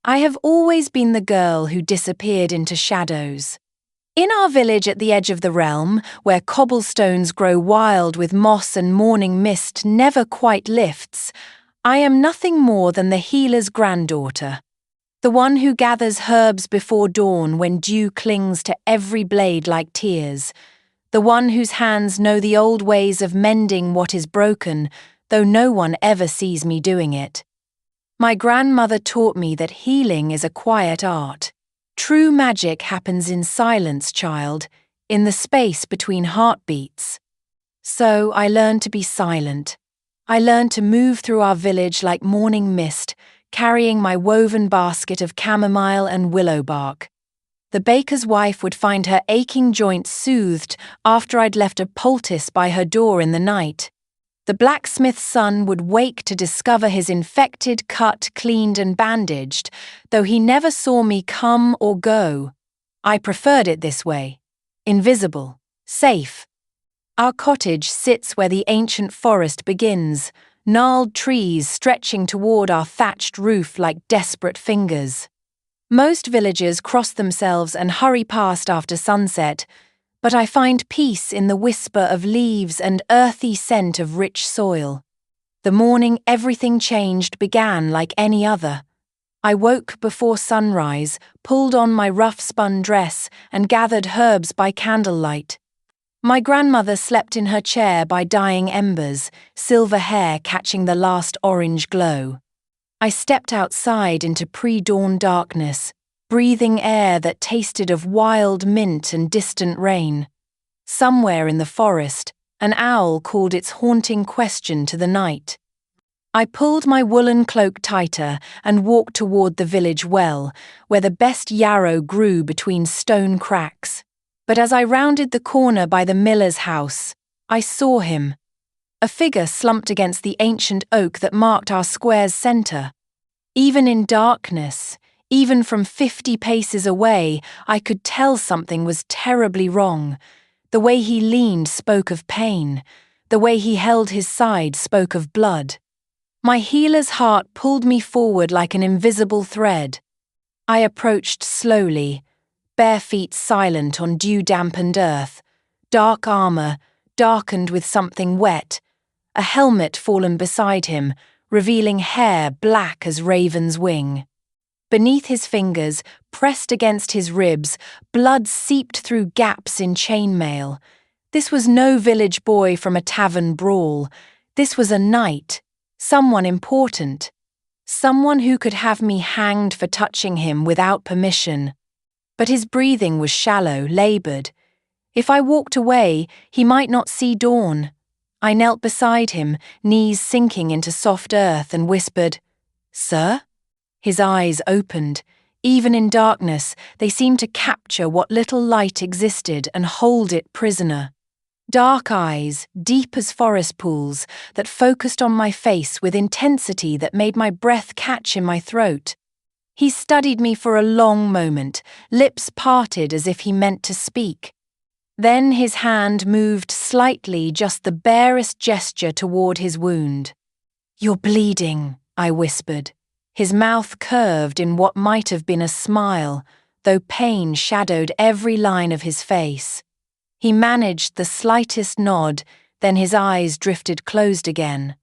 I have always been the girl who disappeared into shadows. In our village at the edge of the realm, where cobblestones grow wild with moss and morning mist never quite lifts, I am nothing more than the healer's granddaughter. The one who gathers herbs before dawn when dew clings to every blade like tears. The one whose hands know the old ways of mending what is broken, though no one ever sees me doing it. My grandmother taught me that healing is a quiet art. True magic happens in silence, child, in the space between heartbeats. So I learned to be silent. I learned to move through our village like morning mist, carrying my woven basket of chamomile and willow bark. The baker's wife would find her aching joints soothed after I'd left a poultice by her door in the night. The blacksmith's son would wake to discover his infected cut cleaned and bandaged, though he never saw me come or go. I preferred it this way. Invisible. Safe. Our cottage sits where the ancient forest begins, gnarled trees stretching toward our thatched roof like desperate fingers. Most villagers cross themselves and hurry past after sunset, but I find peace in the whisper of leaves and earthy scent of rich soil. The morning everything changed began like any other. I woke before sunrise, pulled on my rough-spun dress, and gathered herbs by candlelight. My grandmother slept in her chair by dying embers, silver hair catching the last orange glow. I stepped outside into pre-dawn darkness, breathing air that tasted of wild mint and distant rain. Somewhere in the forest, an owl called its haunting question to the night. I pulled my woolen cloak tighter and walked toward the village well, where the best yarrow grew between stone cracks. But as I rounded the corner by the miller's house, I saw him. A figure slumped against the ancient oak that marked our square's center. Even in darkness, even from 50 paces away, I could tell something was terribly wrong. The way he leaned spoke of pain. The way he held his side spoke of blood. My healer's heart pulled me forward like an invisible thread. I approached slowly, bare feet silent on dew-dampened earth, dark armor, darkened with something wet, a helmet fallen beside him, revealing hair black as raven's wing. Beneath his fingers, pressed against his ribs, blood seeped through gaps in chainmail. This was no village boy from a tavern brawl. This was a knight, someone important, someone who could have me hanged for touching him without permission. But his breathing was shallow, labored. If I walked away, he might not see dawn. I knelt beside him, knees sinking into soft earth, and whispered, "Sir?" His eyes opened. Even in darkness, they seemed to capture what little light existed and hold it prisoner. Dark eyes, deep as forest pools, that focused on my face with intensity that made my breath catch in my throat. He studied me for a long moment, lips parted as if he meant to speak. Then his hand moved slightly, just the barest gesture toward his wound. "You're bleeding," I whispered. His mouth curved in what might have been a smile, though pain shadowed every line of his face. He managed the slightest nod, then his eyes drifted closed again.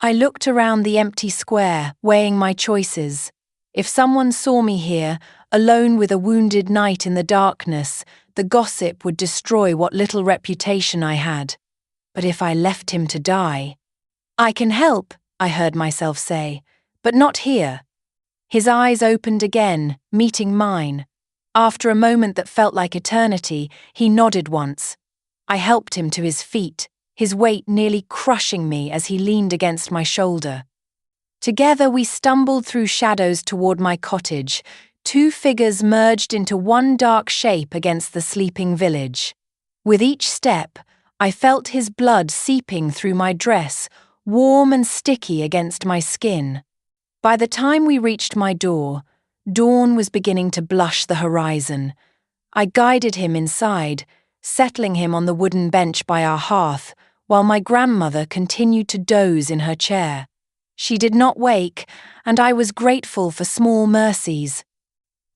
I looked around the empty square, weighing my choices. If someone saw me here, alone with a wounded knight in the darkness, the gossip would destroy what little reputation I had. But if I left him to die... "I can help," I heard myself say, "but not here." His eyes opened again, meeting mine. After a moment that felt like eternity, he nodded once. I helped him to his feet, his weight nearly crushing me as he leaned against my shoulder. Together we stumbled through shadows toward my cottage, two figures merged into one dark shape against the sleeping village. With each step, I felt his blood seeping through my dress, warm and sticky against my skin. By the time we reached my door, dawn was beginning to blush the horizon. I guided him inside, settling him on the wooden bench by our hearth, while my grandmother continued to doze in her chair. She did not wake, and I was grateful for small mercies.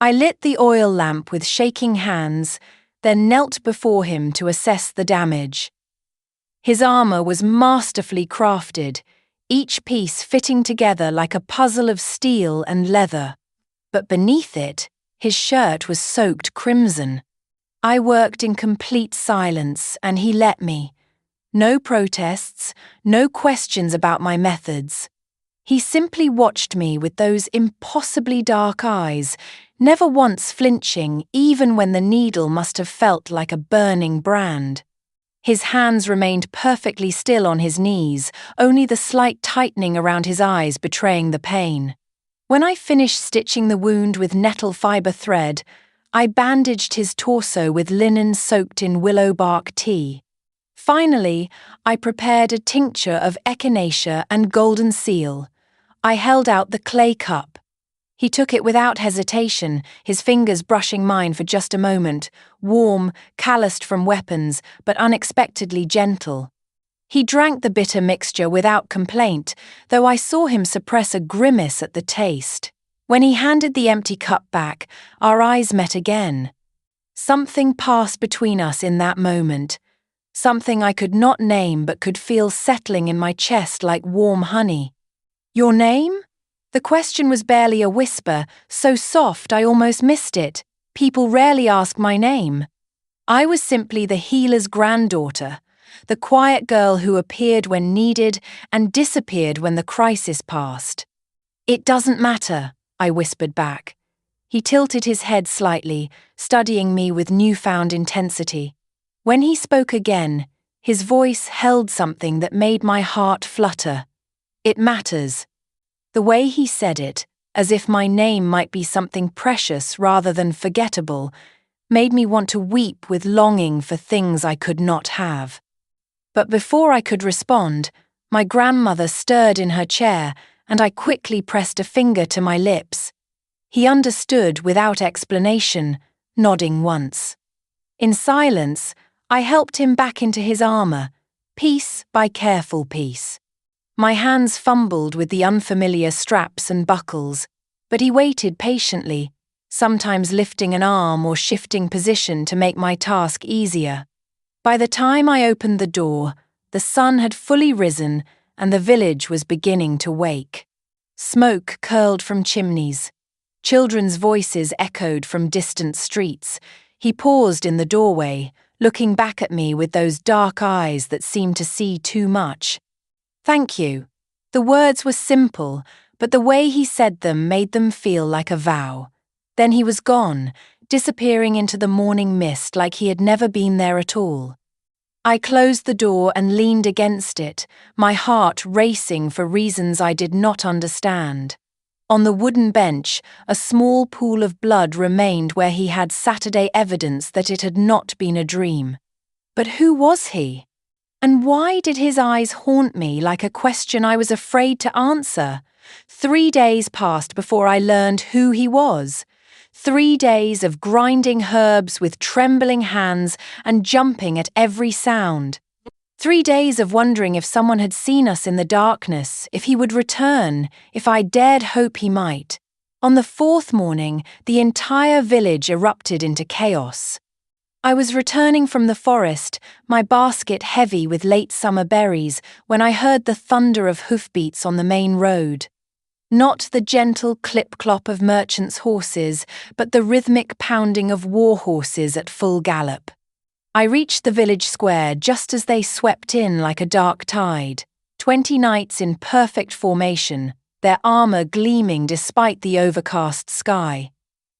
I lit the oil lamp with shaking hands, then knelt before him to assess the damage. His armor was masterfully crafted, each piece fitting together like a puzzle of steel and leather. But beneath it, his shirt was soaked crimson. I worked in complete silence, and he let me. No protests, no questions about my methods. He simply watched me with those impossibly dark eyes, never once flinching even when the needle must have felt like a burning brand. His hands remained perfectly still on his knees, only the slight tightening around his eyes betraying the pain. When I finished stitching the wound with nettle fibre thread, I bandaged his torso with linen soaked in willow bark tea. Finally, I prepared a tincture of echinacea and golden seal. I held out the clay cup. He took it without hesitation, his fingers brushing mine for just a moment, warm, calloused from weapons, but unexpectedly gentle. He drank the bitter mixture without complaint, though I saw him suppress a grimace at the taste. When he handed the empty cup back, our eyes met again. Something passed between us in that moment, something I could not name but could feel settling in my chest like warm honey. "Your name?" The question was barely a whisper, so soft I almost missed it. People rarely ask my name. I was simply the healer's granddaughter, the quiet girl who appeared when needed and disappeared when the crisis passed. "It doesn't matter," I whispered back. He tilted his head slightly, studying me with newfound intensity. When he spoke again, his voice held something that made my heart flutter. "It matters." The way he said it, as if my name might be something precious rather than forgettable, made me want to weep with longing for things I could not have. But before I could respond, my grandmother stirred in her chair, and I quickly pressed a finger to my lips. He understood without explanation, nodding once. In silence, I helped him back into his armor, piece by careful piece. My hands fumbled with the unfamiliar straps and buckles, but he waited patiently, sometimes lifting an arm or shifting position to make my task easier. By the time I opened the door, the sun had fully risen and the village was beginning to wake. Smoke curled from chimneys. Children's voices echoed from distant streets. He paused in the doorway, looking back at me with those dark eyes that seemed to see too much. "Thank you." The words were simple, but the way he said them made them feel like a vow. Then he was gone, disappearing into the morning mist like he had never been there at all. I closed the door and leaned against it, my heart racing for reasons I did not understand. On the wooden bench, a small pool of blood remained where he had Saturday evidence that it had not been a dream. But who was he? And why did his eyes haunt me like a question I was afraid to answer? 3 days passed before I learned who he was. 3 days of grinding herbs with trembling hands and jumping at every sound. 3 days of wondering if someone had seen us in the darkness, if he would return, if I dared hope he might. On the 4th morning, the entire village erupted into chaos. I was returning from the forest, my basket heavy with late summer berries, when I heard the thunder of hoofbeats on the main road. Not the gentle clip-clop of merchants' horses, but the rhythmic pounding of war horses at full gallop. I reached the village square just as they swept in like a dark tide. 20 knights in perfect formation, their armor gleaming despite the overcast sky.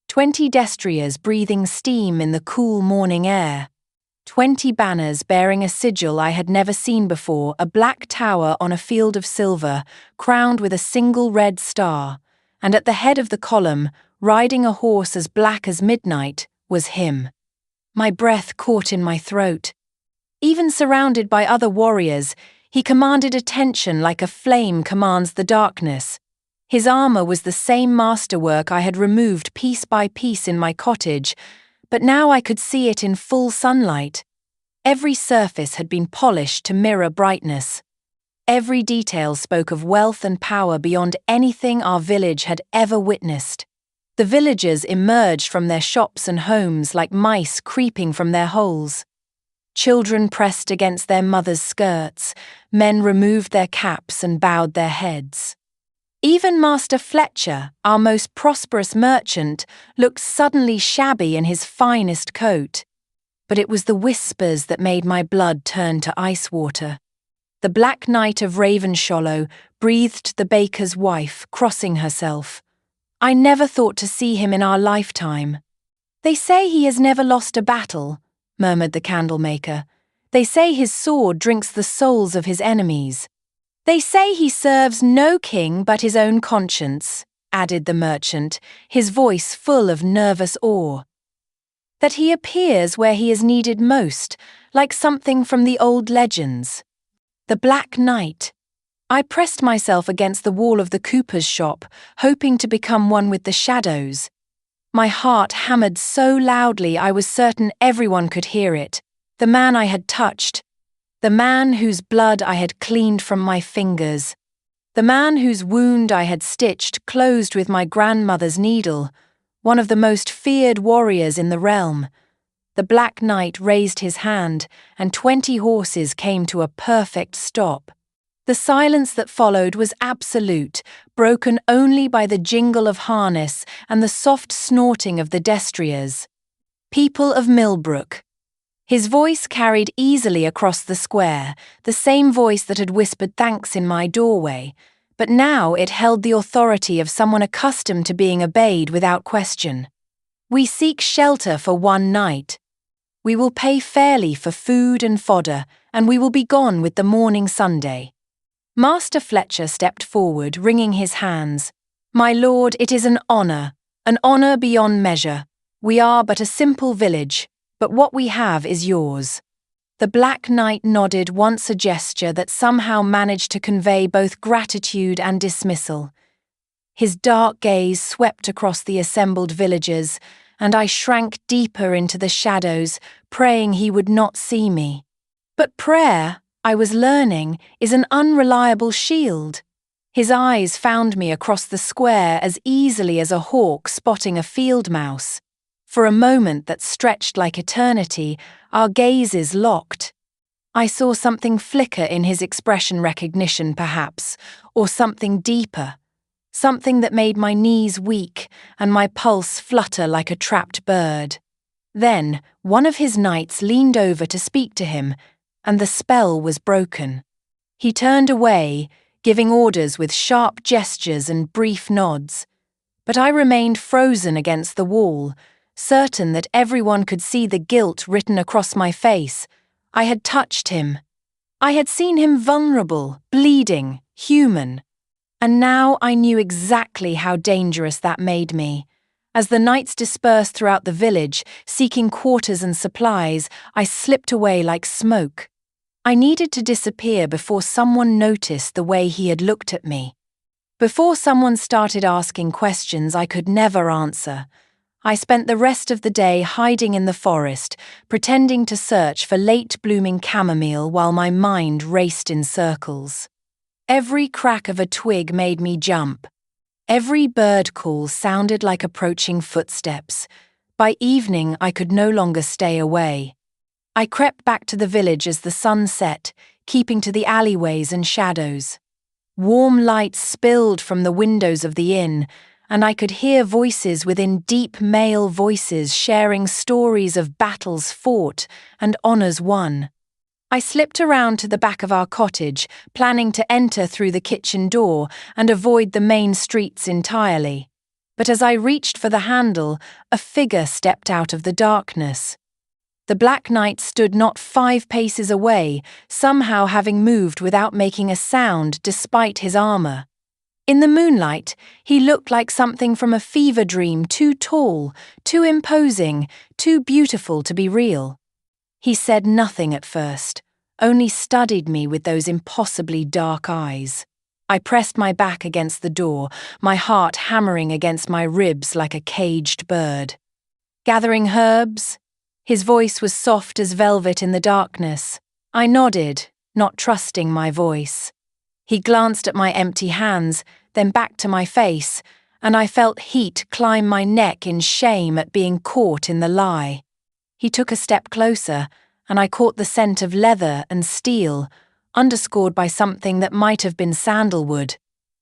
20 destriers breathing steam in the cool morning air. 20 banners bearing a sigil I had never seen before, a black tower on a field of silver, crowned with a single red star, and at the head of the column, riding a horse as black as midnight, was him. My breath caught in my throat. Even surrounded by other warriors, he commanded attention like a flame commands the darkness. His armor was the same masterwork I had removed piece by piece in my cottage, but now I could see it in full sunlight. Every surface had been polished to mirror brightness. Every detail spoke of wealth and power beyond anything our village had ever witnessed. The villagers emerged from their shops and homes like mice creeping from their holes. Children pressed against their mothers' skirts, men removed their caps and bowed their heads. Even Master Fletcher, our most prosperous merchant, looked suddenly shabby in his finest coat. But it was the whispers that made my blood turn to ice water. The Black Knight of Ravenshollow breathed the baker's wife, crossing herself. I never thought to see him in our lifetime. They say he has never lost a battle, murmured the candlemaker. They say his sword drinks the souls of his enemies. They say he serves no king but his own conscience, added the merchant, his voice full of nervous awe. That he appears where he is needed most, like something from the old legends. The Black Knight. I pressed myself against the wall of the cooper's shop, hoping to become one with the shadows. My heart hammered so loudly I was certain everyone could hear it. The man I had touched. The man whose blood I had cleaned from my fingers. The man whose wound I had stitched closed with my grandmother's needle. One of the most feared warriors in the realm. The Black Knight raised his hand, and 20 horses came to a perfect stop. The silence that followed was absolute, broken only by the jingle of harness and the soft snorting of the destriers. People of Millbrook. His voice carried easily across the square, the same voice that had whispered thanks in my doorway, but now it held the authority of someone accustomed to being obeyed without question. We seek shelter for one night. We will pay fairly for food and fodder, and we will be gone with the morning Sunday. Master Fletcher stepped forward, wringing his hands. My lord, it is an honour beyond measure. We are but a simple village, but what we have is yours. The Black Knight nodded once, a gesture that somehow managed to convey both gratitude and dismissal. His dark gaze swept across the assembled villagers, and I shrank deeper into the shadows, praying he would not see me. But prayer, I was learning, is an unreliable shield. His eyes found me across the square as easily as a hawk spotting a field mouse. For a moment that stretched like eternity, our gazes locked. I saw something flicker in his expression, recognition perhaps, or something deeper. Something that made my knees weak and my pulse flutter like a trapped bird. Then one of his knights leaned over to speak to him, and the spell was broken. He turned away, giving orders with sharp gestures and brief nods. But I remained frozen against the wall, certain that everyone could see the guilt written across my face. I had touched him. I had seen him vulnerable, bleeding, human. And now I knew exactly how dangerous that made me. As the knights dispersed throughout the village, seeking quarters and supplies, I slipped away like smoke. I needed to disappear before someone noticed the way he had looked at me. Before someone started asking questions I could never answer. I spent the rest of the day hiding in the forest, pretending to search for late-blooming chamomile while my mind raced in circles. Every crack of a twig made me jump. Every bird call sounded like approaching footsteps. By evening, I could no longer stay away. I crept back to the village as the sun set, keeping to the alleyways and shadows. Warm light spilled from the windows of the inn, and I could hear voices within deep male voices sharing stories of battles fought and honours won. I slipped around to the back of our cottage, planning to enter through the kitchen door and avoid the main streets entirely. But as I reached for the handle, a figure stepped out of the darkness. The Black Knight stood not 5 paces away, somehow having moved without making a sound despite his armour. In the moonlight, he looked like something from a fever dream, too tall, too imposing, too beautiful to be real. He said nothing at first, only studied me with those impossibly dark eyes. I pressed my back against the door, my heart hammering against my ribs like a caged bird. Gathering herbs? His voice was soft as velvet in the darkness. I nodded, not trusting my voice. He glanced at my empty hands, then back to my face, and I felt heat climb my neck in shame at being caught in the lie. He took a step closer, and I caught the scent of leather and steel, underscored by something that might have been sandalwood.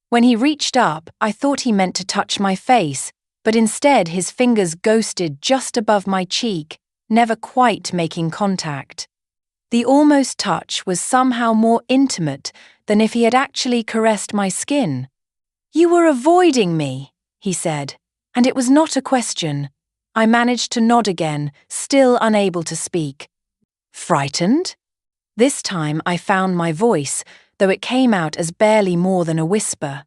When he reached up, I thought he meant to touch my face, but instead his fingers ghosted just above my cheek, never quite making contact. The almost touch was somehow more intimate than if he had actually caressed my skin. "You were avoiding me," he said, and it was not a question. I managed to nod again, still unable to speak. "Frightened?" This time I found my voice, though it came out as barely more than a whisper.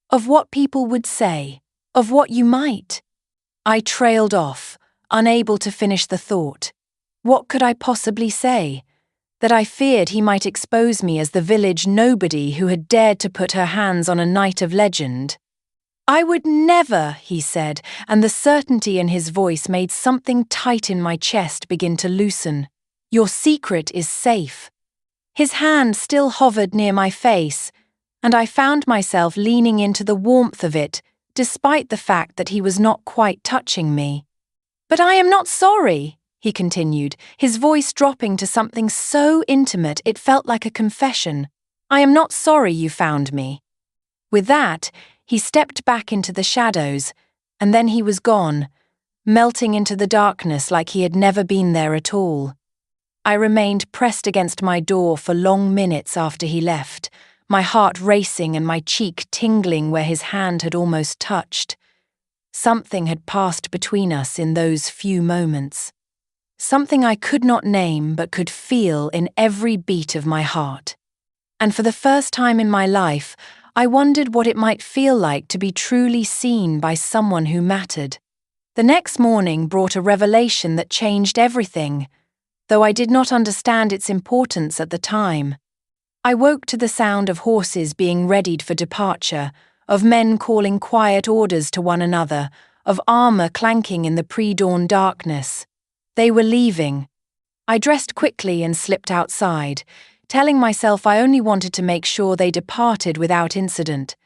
"Of what people would say, of what you might." I trailed off, unable to finish the thought. What could I possibly say? That I feared he might expose me as the village nobody who had dared to put her hands on a knight of legend. "I would never," he said, and the certainty in his voice made something tight in my chest begin to loosen. "Your secret is safe." His hand still hovered near my face, and I found myself leaning into the warmth of it, despite the fact that he was not quite touching me. "But I am not sorry," he continued, his voice dropping to something so intimate it felt like a confession. "I am not sorry you found me." With that, he stepped back into the shadows, and then he was gone, melting into the darkness like he had never been there at all. I remained pressed against my door for long minutes after he left, my heart racing and my cheek tingling where his hand had almost touched. Something had passed between us in those few moments. Something I could not name but could feel in every beat of my heart. And for the first time in my life, I wondered what it might feel like to be truly seen by someone who mattered. The next morning brought a revelation that changed everything, though I did not understand its importance at the time. I woke to the sound of horses being readied for departure, of men calling quiet orders to one another, of armor clanking in the pre-dawn darkness. They were leaving. I dressed quickly and slipped outside, telling myself I only wanted to make sure they departed without incident,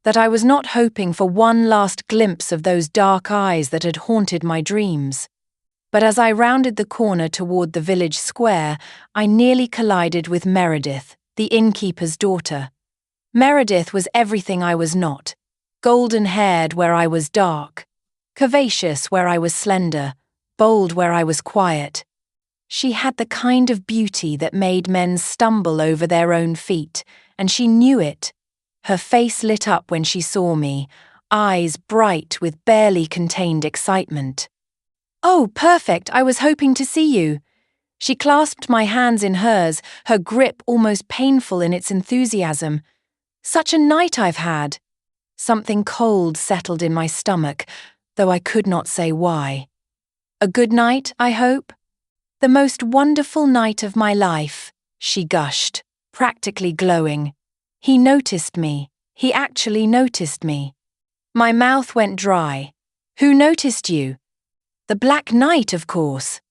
that I was not hoping for one last glimpse of those dark eyes that had haunted my dreams. But as I rounded the corner toward the village square, I nearly collided with Meredith, the innkeeper's daughter. Meredith was everything I was not, golden-haired where I was dark, curvaceous where I was slender, bold where I was quiet. She had the kind of beauty that made men stumble over their own feet, and she knew it. Her face lit up when she saw me, eyes bright with barely contained excitement. "Oh, perfect, I was hoping to see you." She clasped my hands in hers, her grip almost painful in its enthusiasm. "Such a night I've had." Something cold settled in my stomach, though I could not say why. "A good night, I hope?" "The most wonderful night of my life," she gushed, practically glowing. He noticed me. He actually noticed me. My mouth went dry. "Who noticed you?" "The Black Knight, of course."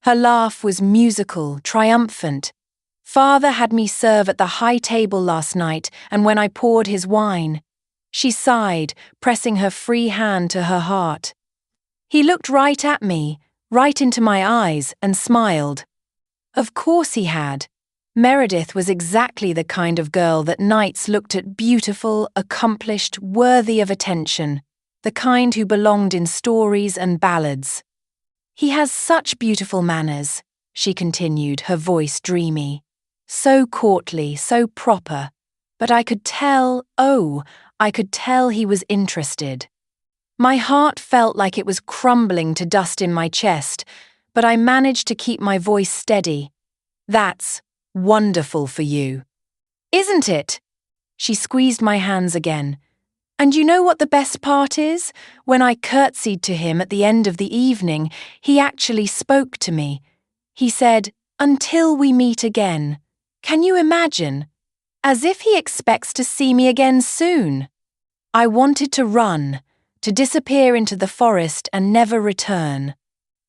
Her laugh was musical, triumphant. "Father had me serve at the high table last night, and when I poured his wine." She sighed, pressing her free hand to her heart. "He looked right at me, right into my eyes, and smiled." Of course he had. Meredith was exactly the kind of girl that knights looked at, beautiful, accomplished, worthy of attention, the kind who belonged in stories and ballads. "He has such beautiful manners," she continued, her voice dreamy. "So courtly, so proper. But I could tell, I could tell he was interested." My heart felt like it was crumbling to dust in my chest, but I managed to keep my voice steady. "That's wonderful for you." "Isn't it?" She squeezed my hands again. "And you know what the best part is? When I curtsied to him at the end of the evening, he actually spoke to me. He said, 'Until we meet again.' Can you imagine? As if he expects to see me again soon." I wanted to run, to disappear into the forest and never return.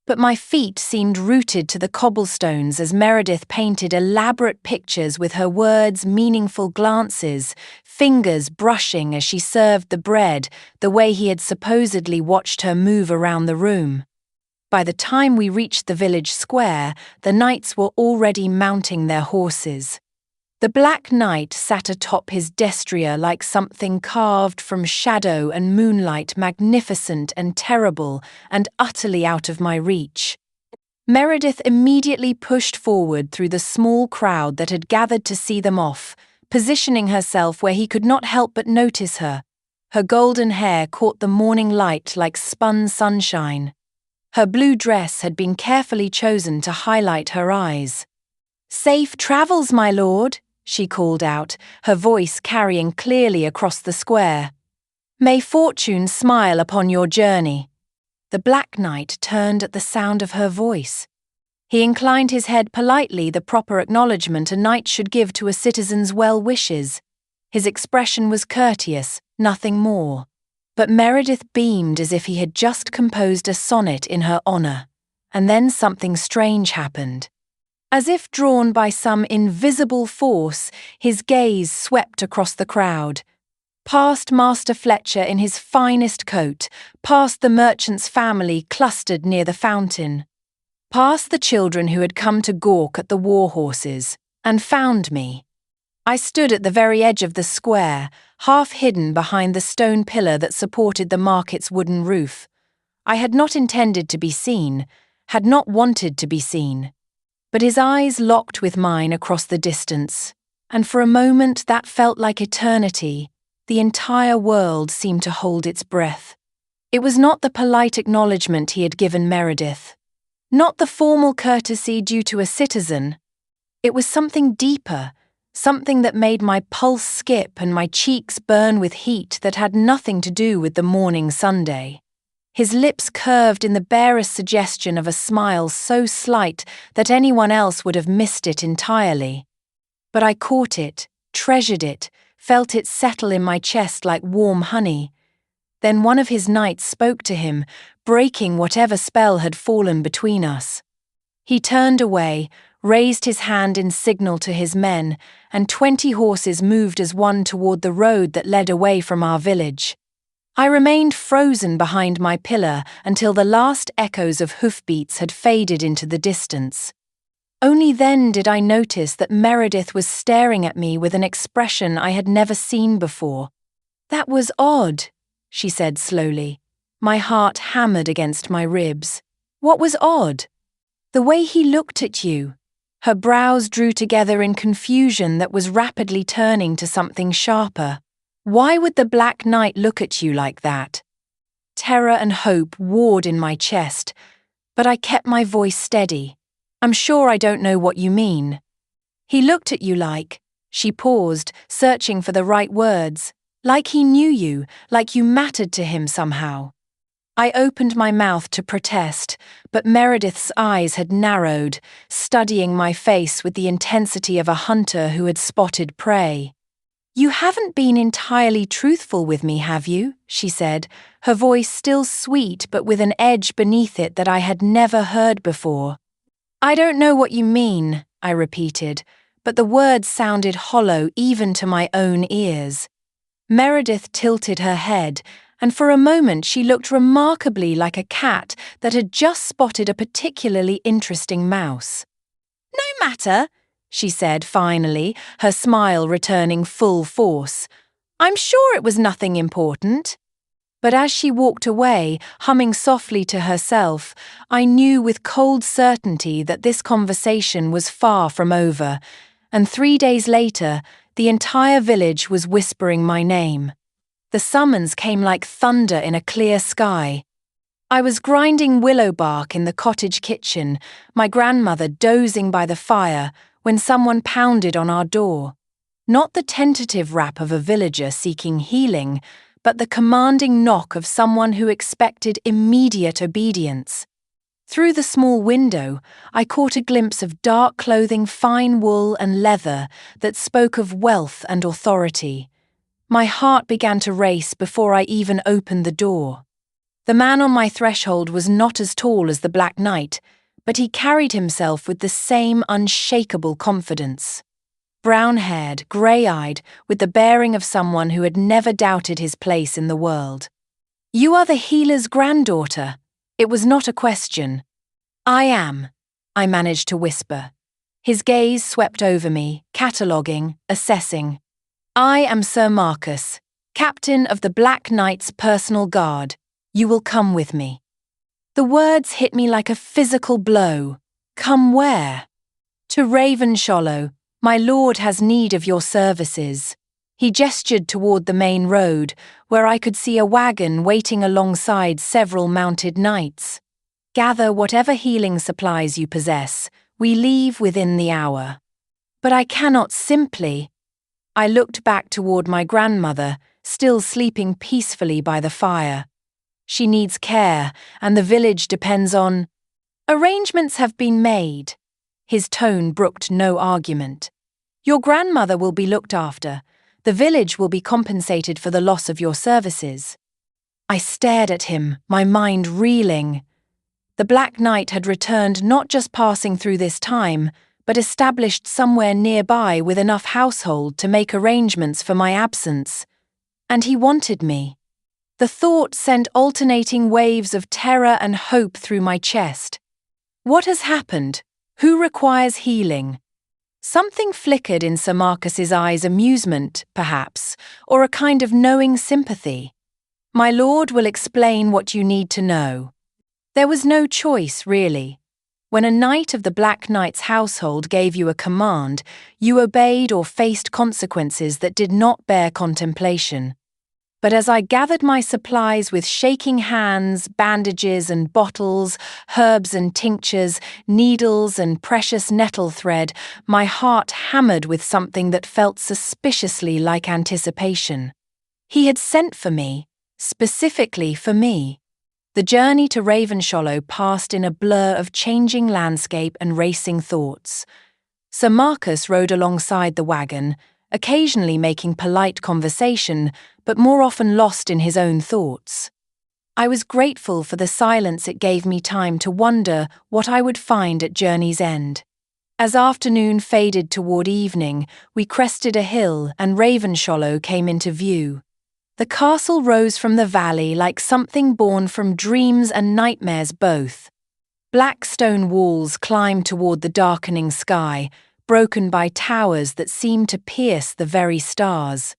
But my feet seemed rooted to the cobblestones as Meredith painted elaborate pictures with her words' meaningful glances, fingers brushing as she served the bread, the way he had supposedly watched her move around the room. By the time we reached the village square, the knights were already mounting their horses. The Black Knight sat atop his destrier like something carved from shadow and moonlight, magnificent and terrible, and utterly out of my reach. Meredith immediately pushed forward through the small crowd that had gathered to see them off, positioning herself where he could not help but notice her. Her golden hair caught the morning light like spun sunshine. Her blue dress had been carefully chosen to highlight her eyes. "Safe travels, my lord," she called out, her voice carrying clearly across the square. "May fortune smile upon your journey." The Black Knight turned at the sound of her voice. He inclined his head politely, the proper acknowledgement a knight should give to a citizen's well wishes. His expression was courteous, nothing more. But Meredith beamed as if he had just composed a sonnet in her honour. And then something strange happened. As if drawn by some invisible force, his gaze swept across the crowd. Past Master Fletcher in his finest coat, past the merchant's family clustered near the fountain, past the children who had come to gawk at the war horses, and found me. I stood at the very edge of the square, half hidden behind the stone pillar that supported the market's wooden roof. I had not intended to be seen, had not wanted to be seen. But his eyes locked with mine across the distance, and for a moment that felt like eternity. The entire world seemed to hold its breath. It was not the polite acknowledgement he had given Meredith, not the formal courtesy due to a citizen. It was something deeper, something that made my pulse skip and my cheeks burn with heat that had nothing to do with the morning Sunday. His lips curved in the barest suggestion of a smile so slight that anyone else would have missed it entirely. But I caught it, treasured it, felt it settle in my chest like warm honey. Then one of his knights spoke to him, breaking whatever spell had fallen between us. He turned away, raised his hand in signal to his men, and 20 horses moved as one toward the road that led away from our village. I remained frozen behind my pillar until the last echoes of hoofbeats had faded into the distance. Only then did I notice that Meredith was staring at me with an expression I had never seen before. "That was odd," she said slowly. My heart hammered against my ribs. "What was odd?" "The way he looked at you." Her brows drew together in confusion that was rapidly turning to something sharper. "Why would the Black Knight look at you like that?" Terror and hope warred in my chest, but I kept my voice steady. "I'm sure I don't know what you mean." "He looked at you like," she paused, searching for the right words, "like he knew you, like you mattered to him somehow." I opened my mouth to protest, but Meredith's eyes had narrowed, studying my face with the intensity of a hunter who had spotted prey. "You haven't been entirely truthful with me, have you?" she said, her voice still sweet but with an edge beneath it that I had never heard before. "I don't know what you mean," I repeated, but the words sounded hollow even to my own ears. Meredith tilted her head, and for a moment she looked remarkably like a cat that had just spotted a particularly interesting mouse. "No matter," she said finally, her smile returning full force. "I'm sure it was nothing important." But as she walked away, humming softly to herself, I knew with cold certainty that this conversation was far from over, and 3 days later, the entire village was whispering my name. The summons came like thunder in a clear sky. I was grinding willow bark in the cottage kitchen, my grandmother dozing by the fire, when someone pounded on our door. Not the tentative rap of a villager seeking healing, but the commanding knock of someone who expected immediate obedience. Through the small window, I caught a glimpse of dark clothing, fine wool and leather that spoke of wealth and authority. My heart began to race before I even opened the door. The man on my threshold was not as tall as the Black Knight, but he carried himself with the same unshakable confidence. Brown-haired, grey-eyed, with the bearing of someone who had never doubted his place in the world. "You are the healer's granddaughter." It was not a question. "I am," I managed to whisper. His gaze swept over me, cataloguing, assessing. "I am Sir Marcus, captain of the Black Knight's personal guard. You will come with me." The words hit me like a physical blow. "Come where?" "To Ravenshollow. My lord has need of your services." He gestured toward the main road, where I could see a wagon waiting alongside several mounted knights. "Gather whatever healing supplies you possess. We leave within the hour." "But I cannot simply." I looked back toward my grandmother, still sleeping peacefully by the fire. "She needs care, and the village depends on—" "Arrangements have been made." His tone brooked no argument. "Your grandmother will be looked after. The village will be compensated for the loss of your services." I stared at him, my mind reeling. The Black Knight had returned, not just passing through this time, but established somewhere nearby with enough household to make arrangements for my absence. And he wanted me. The thought sent alternating waves of terror and hope through my chest. What has happened? Who requires healing? Something flickered in Sir Marcus's eyes, amusement, perhaps, or a kind of knowing sympathy. "My lord will explain what you need to know." There was no choice, really. When a knight of the Black Knight's household gave you a command, you obeyed or faced consequences that did not bear contemplation. But as I gathered my supplies with shaking hands, bandages and bottles, herbs and tinctures, needles and precious nettle thread, my heart hammered with something that felt suspiciously like anticipation. He had sent for me, specifically for me. The journey to Ravenshollow passed in a blur of changing landscape and racing thoughts. Sir Marcus rode alongside the wagon, occasionally making polite conversation, but more often lost in his own thoughts. I was grateful for the silence it gave me time to wonder what I would find at journey's end. As afternoon faded toward evening, we crested a hill and Ravenshollow came into view. The castle rose from the valley like something born from dreams and nightmares both. Black stone walls climbed toward the darkening sky, broken by towers that seemed to pierce the very stars.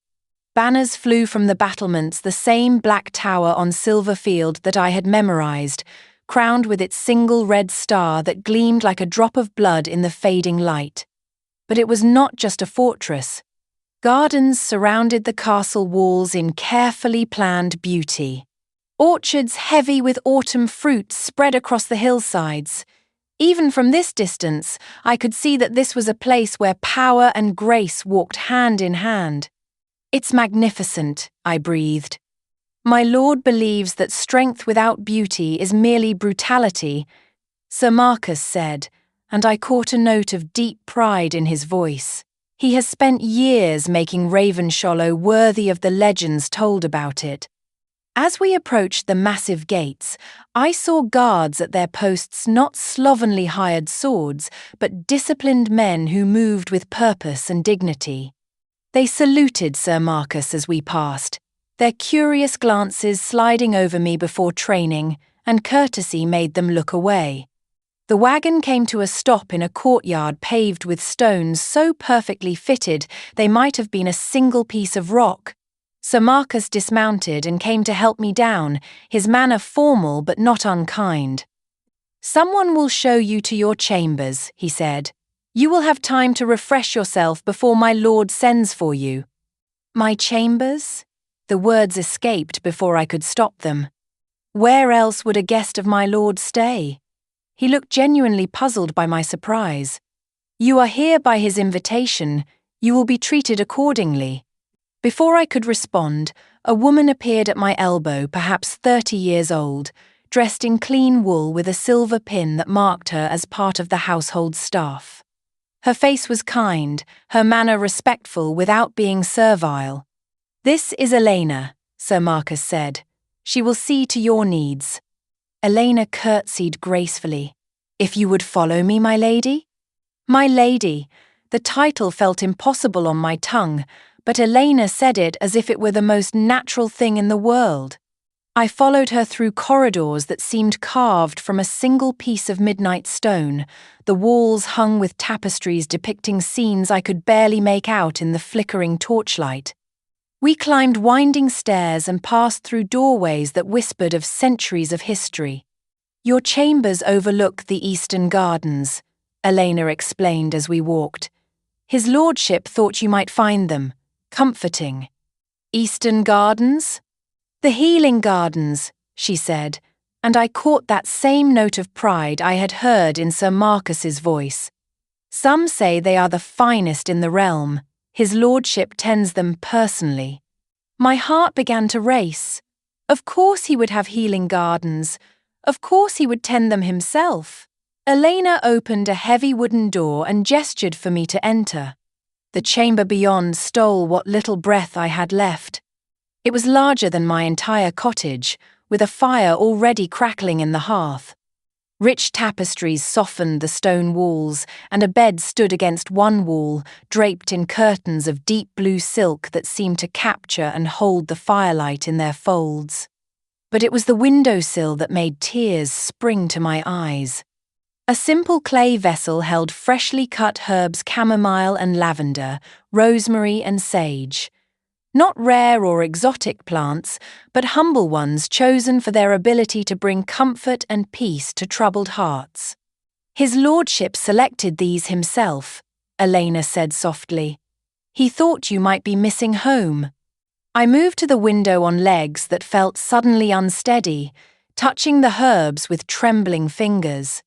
Banners flew from the battlements, the same black tower on silver field that I had memorized, crowned with its single red star that gleamed like a drop of blood in the fading light. But it was not just a fortress. Gardens surrounded the castle walls in carefully planned beauty. Orchards heavy with autumn fruit spread across the hillsides. Even from this distance, I could see that this was a place where power and grace walked hand in hand. "It's magnificent," I breathed. "My lord believes that strength without beauty is merely brutality," Sir Marcus said, and I caught a note of deep pride in his voice. He has spent years making Ravenshollow worthy of the legends told about it. As we approached the massive gates, I saw guards at their posts, not slovenly hired swords, but disciplined men who moved with purpose and dignity. They saluted Sir Marcus as we passed, their curious glances sliding over me before training, and courtesy made them look away. The wagon came to a stop in a courtyard paved with stones so perfectly fitted they might have been a single piece of rock. Sir Marcus dismounted and came to help me down, his manner formal but not unkind. "Someone will show you to your chambers," he said. "You will have time to refresh yourself before my lord sends for you." My chambers? The words escaped before I could stop them. Where else would a guest of my lord stay? He looked genuinely puzzled by my surprise. "You are here by his invitation. You will be treated accordingly." Before I could respond, a woman appeared at my elbow, perhaps 30 years old, dressed in clean wool with a silver pin that marked her as part of the household staff. Her face was kind, her manner respectful without being servile. "This is Elena," Sir Marcus said. She will see to your needs." Elena curtsied gracefully. "If you would follow me, my lady?" My lady. The title felt impossible on my tongue, but Elena said it as if it were the most natural thing in the world. I followed her through corridors that seemed carved from a single piece of midnight stone, the walls hung with tapestries depicting scenes I could barely make out in the flickering torchlight. We climbed winding stairs and passed through doorways that whispered of centuries of history. "Your chambers overlook the eastern gardens," Elena explained as we walked. "His lordship thought you might find them comforting." "Eastern gardens?" "The healing gardens," she said, and I caught that same note of pride I had heard in Sir Marcus's voice. "Some say they are the finest in the realm. His lordship tends them personally." My heart began to race. Of course he would have healing gardens. Of course he would tend them himself. Elena opened a heavy wooden door and gestured for me to enter. The chamber beyond stole what little breath I had left. It was larger than my entire cottage, with a fire already crackling in the hearth. Rich tapestries softened the stone walls, and a bed stood against one wall, draped in curtains of deep blue silk that seemed to capture and hold the firelight in their folds. But it was the windowsill that made tears spring to my eyes. A simple clay vessel held freshly cut herbs chamomile and lavender, rosemary and sage. Not rare or exotic plants, but humble ones chosen for their ability to bring comfort and peace to troubled hearts. "His lordship selected these himself," Elena said softly. "He thought you might be missing home." I moved to the window on legs that felt suddenly unsteady, touching the herbs with trembling fingers.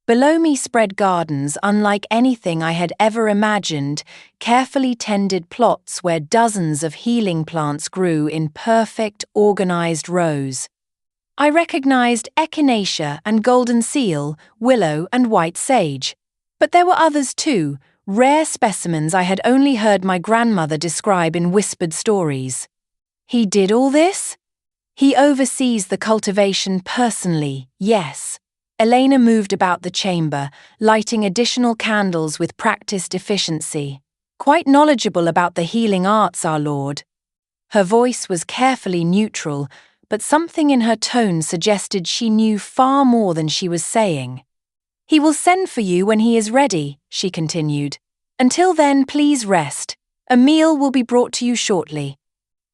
Below me spread gardens unlike anything I had ever imagined, carefully tended plots where dozens of healing plants grew in perfect, organized rows. I recognized echinacea and golden seal, willow and white sage. But there were others too, rare specimens I had only heard my grandmother describe in whispered stories. "He did all this?" "He oversees the cultivation personally, yes." Elena moved about the chamber, lighting additional candles with practiced efficiency. "Quite knowledgeable about the healing arts, our lord." Her voice was carefully neutral, but something in her tone suggested she knew far more than she was saying. "He will send for you when he is ready," she continued. "Until then, please rest. A meal will be brought to you shortly."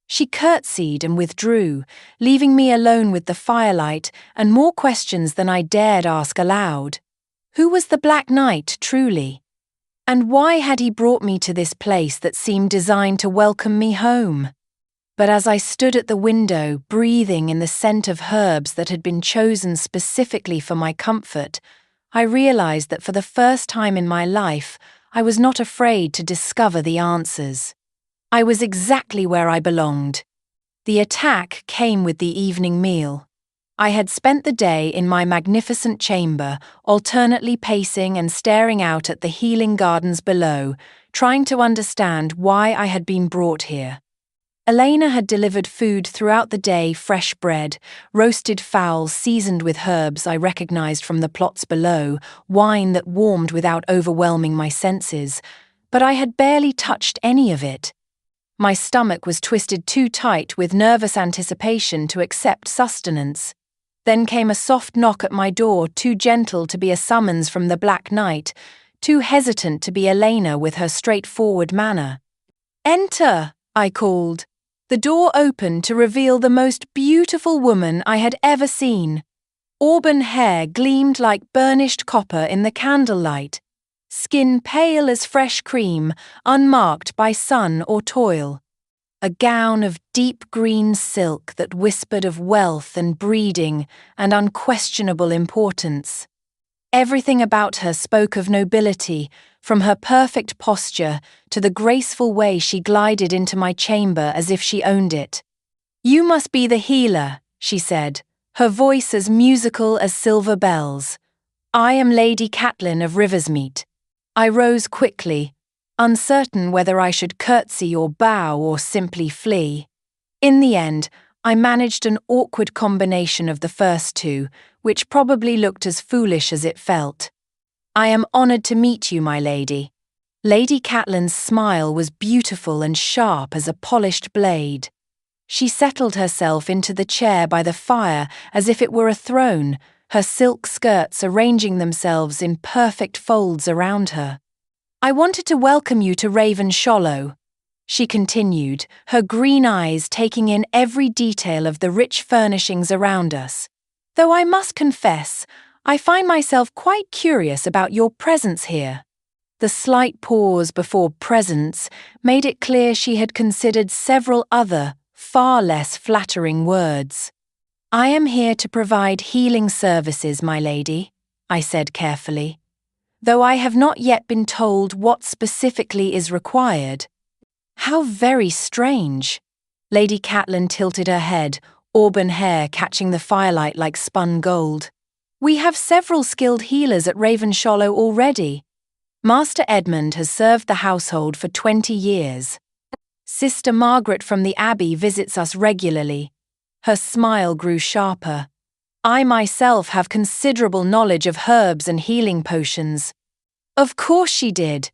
She curtsied and withdrew, leaving me alone with the firelight and more questions than I dared ask aloud. Who was the Black Knight, truly? And why had he brought me to this place that seemed designed to welcome me home? But as I stood at the window, breathing in the scent of herbs that had been chosen specifically for my comfort, I realized that for the first time in my life, I was not afraid to discover the answers. I was exactly where I belonged. The attack came with the evening meal. I had spent the day in my magnificent chamber, alternately pacing and staring out at the healing gardens below, trying to understand why I had been brought here. Elena had delivered food throughout the day: fresh bread, roasted fowl seasoned with herbs I recognized from the plots below, wine that warmed without overwhelming my senses. But I had barely touched any of it. My stomach was twisted too tight with nervous anticipation to accept sustenance. Then came a soft knock at my door, too gentle to be a summons from the Black Knight, too hesitant to be Elena with her straightforward manner. "Enter," I called. The door opened to reveal the most beautiful woman I had ever seen. Auburn hair gleamed like burnished copper in the candlelight. Skin pale as fresh cream, unmarked by sun or toil. A gown of deep green silk that whispered of wealth and breeding and unquestionable importance. Everything about her spoke of nobility, from her perfect posture to the graceful way she glided into my chamber as if she owned it. "You must be the healer," she said, her voice as musical as silver bells. "I am Lady Catelyn of Riversmeet." I rose quickly, uncertain whether I should curtsy or bow or simply flee. In the end, I managed an awkward combination of the first two, which probably looked as foolish as it felt. I am honoured to meet you, my lady. Lady Catelyn's smile was beautiful and sharp as a polished blade. She settled herself into the chair by the fire as if it were a throne, her silk skirts arranging themselves in perfect folds around her. I wanted to welcome you to Ravenshollow, she continued, her green eyes taking in every detail of the rich furnishings around us. Though I must confess, I find myself quite curious about your presence here. The slight pause before presence made it clear she had considered several other, far less flattering words. I am here to provide healing services, my lady, I said carefully. Though I have not yet been told what specifically is required. How very strange. Lady Catelyn tilted her head, auburn hair catching the firelight like spun gold. We have several skilled healers at Ravenshollow already. Master Edmund has served the household for 20 years. Sister Margaret from the Abbey visits us regularly. Her smile grew sharper. I myself have considerable knowledge of herbs and healing potions. Of course she did.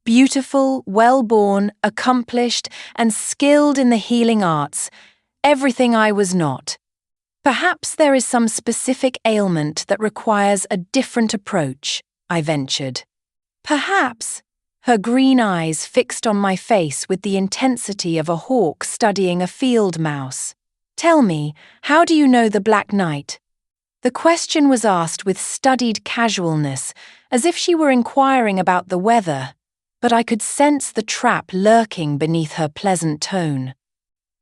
Beautiful, well-born, accomplished, and skilled in the healing arts. Everything I was not. Perhaps there is some specific ailment that requires a different approach, I ventured. Perhaps. Her green eyes fixed on my face with the intensity of a hawk studying a field mouse. Tell me, how do you know the Black Knight? The question was asked with studied casualness, as if she were inquiring about the weather, but I could sense the trap lurking beneath her pleasant tone.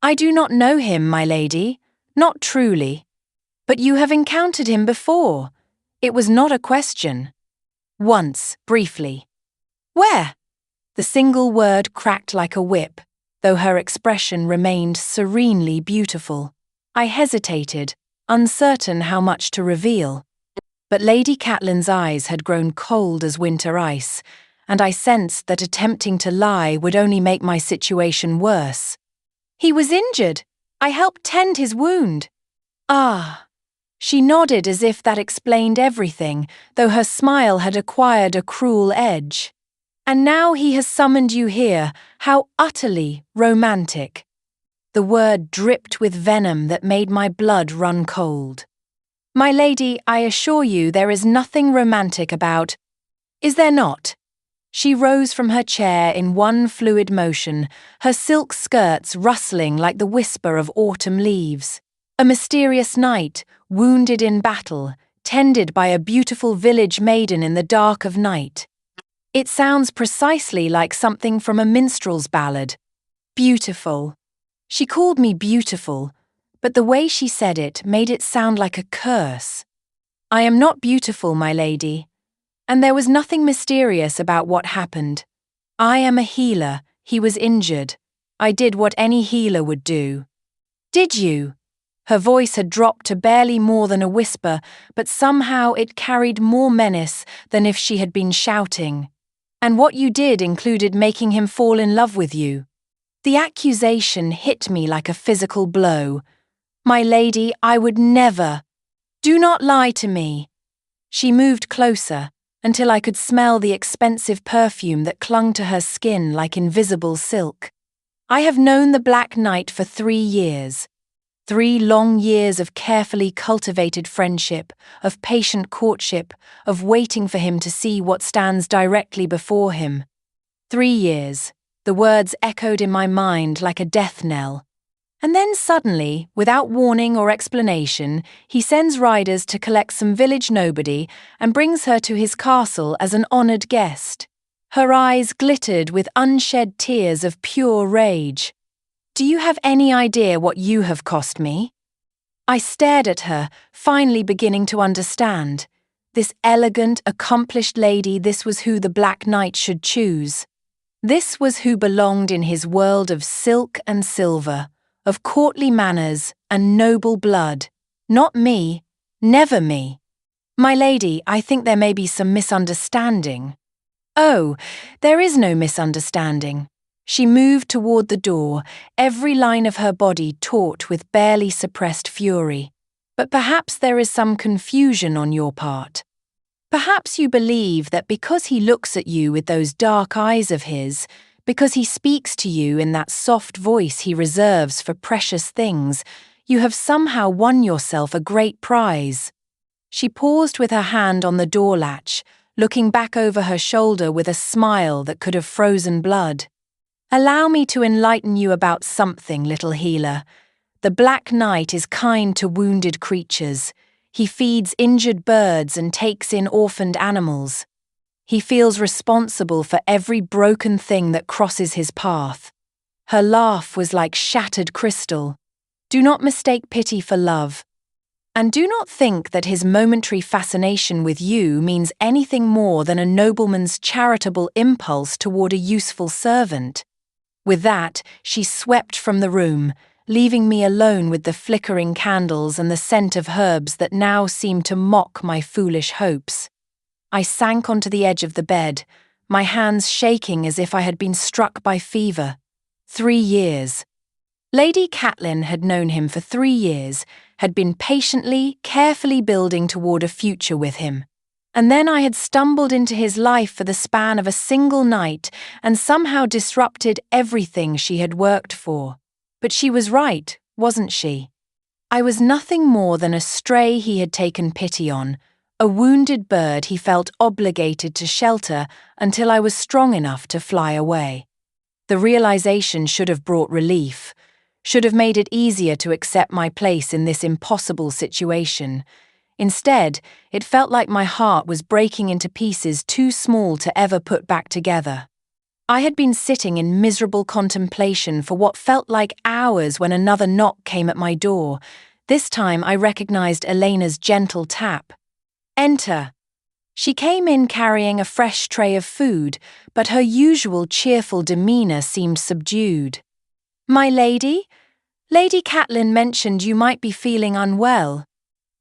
I do not know him, my lady, not truly. But you have encountered him before. It was not a question. Once, briefly. Where? The single word cracked like a whip, though her expression remained serenely beautiful. I hesitated, uncertain how much to reveal. But Lady Catelyn's eyes had grown cold as winter ice, and I sensed that attempting to lie would only make my situation worse. He was injured. I helped tend his wound. Ah. She nodded as if that explained everything, though her smile had acquired a cruel edge. And now he has summoned you here. How utterly romantic. The word dripped with venom that made my blood run cold. My lady, I assure you there is nothing romantic about. Is there not? She rose from her chair in one fluid motion, her silk skirts rustling like the whisper of autumn leaves. A mysterious knight, wounded in battle, tended by a beautiful village maiden in the dark of night. It sounds precisely like something from a minstrel's ballad. Beautiful. She called me beautiful, but the way she said it made it sound like a curse. I am not beautiful, my lady. And there was nothing mysterious about what happened. I am a healer. He was injured. I did what any healer would do. Did you? Her voice had dropped to barely more than a whisper, but somehow it carried more menace than if she had been shouting. And what you did included making him fall in love with you. The accusation hit me like a physical blow. My lady, I would never. Do not lie to me. She moved closer, until I could smell the expensive perfume that clung to her skin like invisible silk. I have known the Black Knight for 3 years. 3 long years of carefully cultivated friendship, of patient courtship, of waiting for him to see what stands directly before him. 3 years. The words echoed in my mind like a death knell. And then suddenly, without warning or explanation, he sends riders to collect some village nobody and brings her to his castle as an honoured guest. Her eyes glittered with unshed tears of pure rage. Do you have any idea what you have cost me? I stared at her, finally beginning to understand. This elegant, accomplished lady, this was who the Black Knight should choose. This was who belonged in his world of silk and silver, of courtly manners and noble blood. Not me, never me. My lady, I think there may be some misunderstanding. Oh, there is no misunderstanding. She moved toward the door, every line of her body taut with barely suppressed fury. But perhaps there is some confusion on your part. Perhaps you believe that because he looks at you with those dark eyes of his, because he speaks to you in that soft voice he reserves for precious things, you have somehow won yourself a great prize. She paused with her hand on the door latch, looking back over her shoulder with a smile that could have frozen blood. Allow me to enlighten you about something, little healer. The Black Knight is kind to wounded creatures. He feeds injured birds and takes in orphaned animals. He feels responsible for every broken thing that crosses his path. Her laugh was like shattered crystal. Do not mistake pity for love. And do not think that his momentary fascination with you means anything more than a nobleman's charitable impulse toward a useful servant. With that, she swept from the room, leaving me alone with the flickering candles and the scent of herbs that now seemed to mock my foolish hopes. I sank onto the edge of the bed, my hands shaking as if I had been struck by fever. 3 years. Lady Catelyn had known him for 3 years, had been patiently, carefully building toward a future with him. And then I had stumbled into his life for the span of a single night and somehow disrupted everything she had worked for. But she was right, wasn't she? I was nothing more than a stray he had taken pity on, a wounded bird he felt obligated to shelter until I was strong enough to fly away. The realization should have brought relief, should have made it easier to accept my place in this impossible situation. Instead, it felt like my heart was breaking into pieces too small to ever put back together. I had been sitting in miserable contemplation for what felt like hours when another knock came at my door. This time I recognized Elena's gentle tap. "Enter." She came in carrying a fresh tray of food, but her usual cheerful demeanor seemed subdued. "My lady? Lady Catelyn mentioned you might be feeling unwell."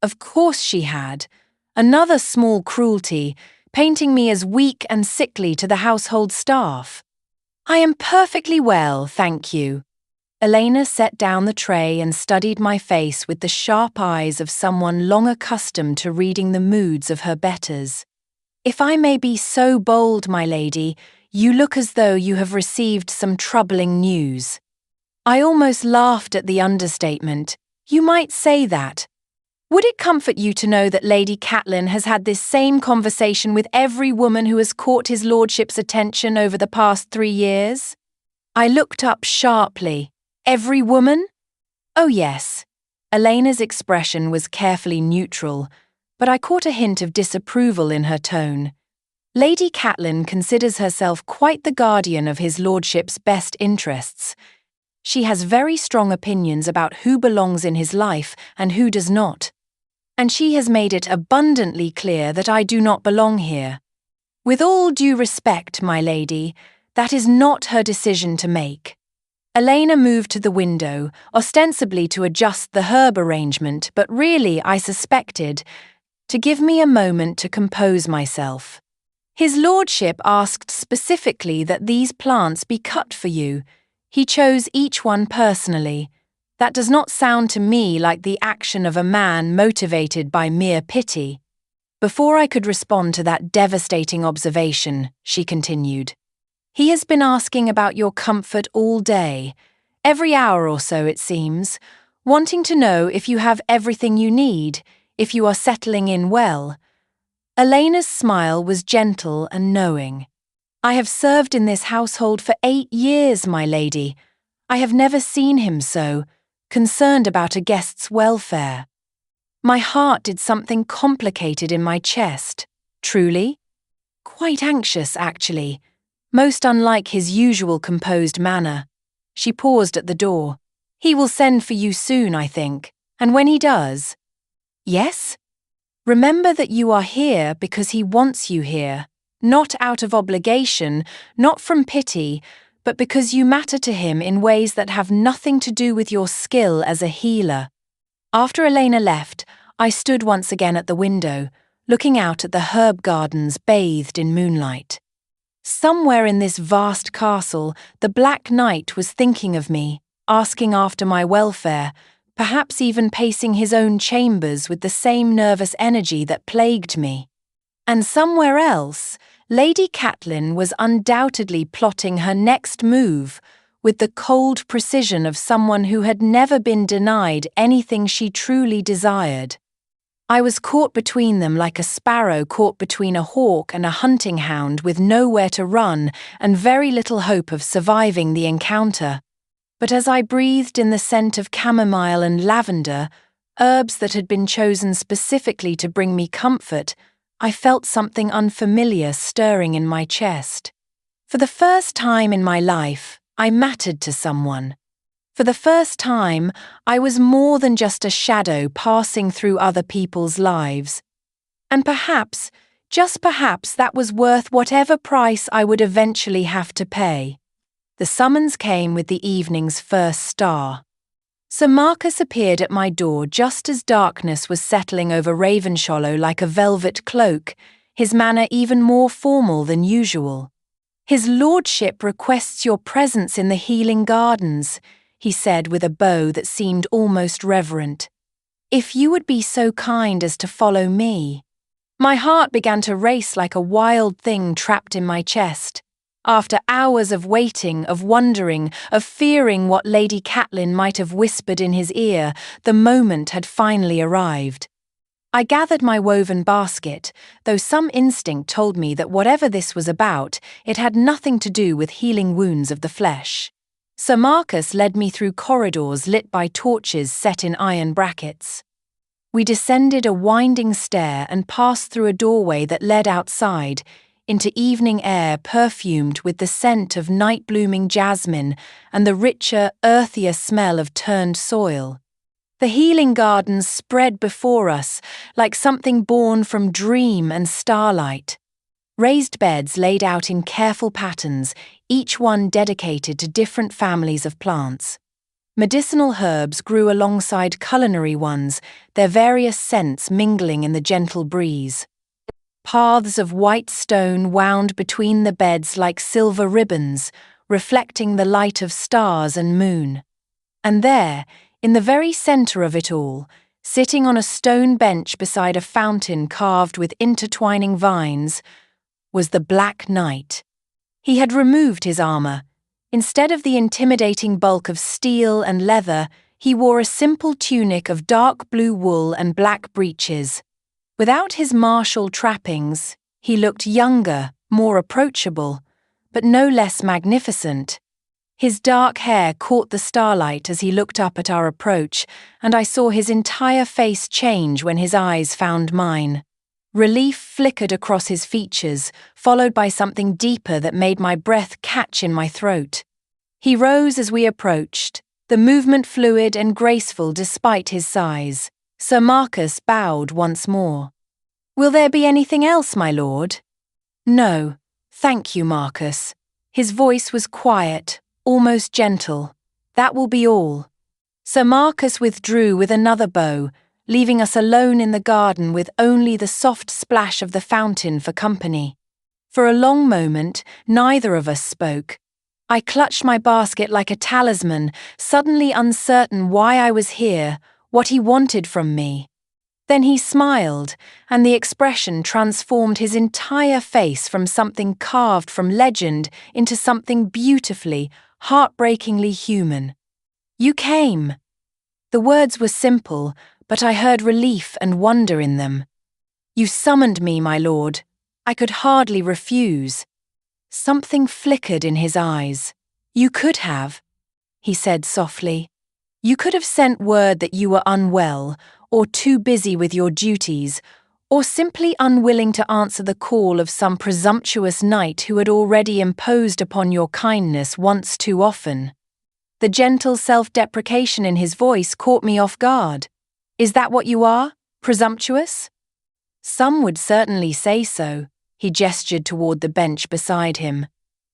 Of course she had. Another small cruelty, painting me as weak and sickly to the household staff. "I am perfectly well, thank you." Elena set down the tray and studied my face with the sharp eyes of someone long accustomed to reading the moods of her betters. "If I may be so bold, my lady, you look as though you have received some troubling news." I almost laughed at the understatement. "You might say that. Would it comfort you to know that Lady Catelyn has had this same conversation with every woman who has caught his lordship's attention over the past 3 years?" I looked up sharply. "Every woman?" "Oh yes." Elena's expression was carefully neutral, but I caught a hint of disapproval in her tone. Lady Catelyn considers herself quite the guardian of his lordship's best interests. She has very strong opinions about who belongs in his life and who does not. And she has made it abundantly clear that I do not belong here. With all due respect, my lady, that is not her decision to make. Elena moved to the window, ostensibly to adjust the herb arrangement, but really, I suspected, to give me a moment to compose myself. His lordship asked specifically that these plants be cut for you. He chose each one personally. That does not sound to me like the action of a man motivated by mere pity. Before I could respond to that devastating observation, she continued, "He has been asking about your comfort all day, every hour or so it seems, wanting to know if you have everything you need, if you are settling in well." Elena's smile was gentle and knowing. "I have served in this household for 8 years, my lady. I have never seen him so, concerned about a guest's welfare." My heart did something complicated in my chest. Truly? Quite anxious, actually. Most unlike his usual composed manner. She paused at the door. "He will send for you soon, I think. And when he does..." "Yes?" "Remember that you are here because he wants you here. Not out of obligation, not from pity, but because you matter to him in ways that have nothing to do with your skill as a healer." After Elena left, I stood once again at the window, looking out at the herb gardens bathed in moonlight. Somewhere in this vast castle, the Black Knight was thinking of me, asking after my welfare, perhaps even pacing his own chambers with the same nervous energy that plagued me. And somewhere else, Lady Catelyn was undoubtedly plotting her next move with the cold precision of someone who had never been denied anything she truly desired. I was caught between them like a sparrow caught between a hawk and a hunting hound with nowhere to run and very little hope of surviving the encounter. But as I breathed in the scent of chamomile and lavender, herbs that had been chosen specifically to bring me comfort, I felt something unfamiliar stirring in my chest. For the first time in my life, I mattered to someone. For the first time, I was more than just a shadow passing through other people's lives. And perhaps, just perhaps, that was worth whatever price I would eventually have to pay. The summons came with the evening's first star. Sir Marcus appeared at my door just as darkness was settling over Ravenshollow like a velvet cloak, his manner even more formal than usual. "His lordship requests your presence in the healing gardens," he said with a bow that seemed almost reverent. "If you would be so kind as to follow me." My heart began to race like a wild thing trapped in my chest. After hours of waiting, of wondering, of fearing what Lady Catelyn might have whispered in his ear, the moment had finally arrived. I gathered my woven basket, though some instinct told me that whatever this was about, it had nothing to do with healing wounds of the flesh. Sir Marcus led me through corridors lit by torches set in iron brackets. We descended a winding stair and passed through a doorway that led outside, into evening air perfumed with the scent of night-blooming jasmine and the richer, earthier smell of turned soil. The healing gardens spread before us like something born from dream and starlight. Raised beds laid out in careful patterns, each one dedicated to different families of plants. Medicinal herbs grew alongside culinary ones, their various scents mingling in the gentle breeze. Paths of white stone wound between the beds like silver ribbons, reflecting the light of stars and moon. And there, in the very center of it all, sitting on a stone bench beside a fountain carved with intertwining vines, was the Black Knight. He had removed his armor. Instead of the intimidating bulk of steel and leather, he wore a simple tunic of dark blue wool and black breeches. Without his martial trappings, he looked younger, more approachable, but no less magnificent. His dark hair caught the starlight as he looked up at our approach, and I saw his entire face change when his eyes found mine. Relief flickered across his features, followed by something deeper that made my breath catch in my throat. He rose as we approached, the movement fluid and graceful despite his size. Sir Marcus bowed once more. "Will there be anything else, my lord?" "No, thank you, Marcus." His voice was quiet, almost gentle. "That will be all." Sir Marcus withdrew with another bow, leaving us alone in the garden with only the soft splash of the fountain for company. For a long moment, neither of us spoke. I clutched my basket like a talisman, suddenly uncertain why I was here, what he wanted from me. Then he smiled, and the expression transformed his entire face from something carved from legend into something beautifully, heartbreakingly human. "You came." The words were simple, but I heard relief and wonder in them. "You summoned me, my lord." I could hardly refuse. Something flickered in his eyes. "You could have," he said softly. "You could have sent word that you were unwell, or too busy with your duties, or simply unwilling to answer the call of some presumptuous knight who had already imposed upon your kindness once too often." The gentle self-deprecation in his voice caught me off guard. "Is that what you are? Presumptuous?" "Some would certainly say so." He gestured toward the bench beside him.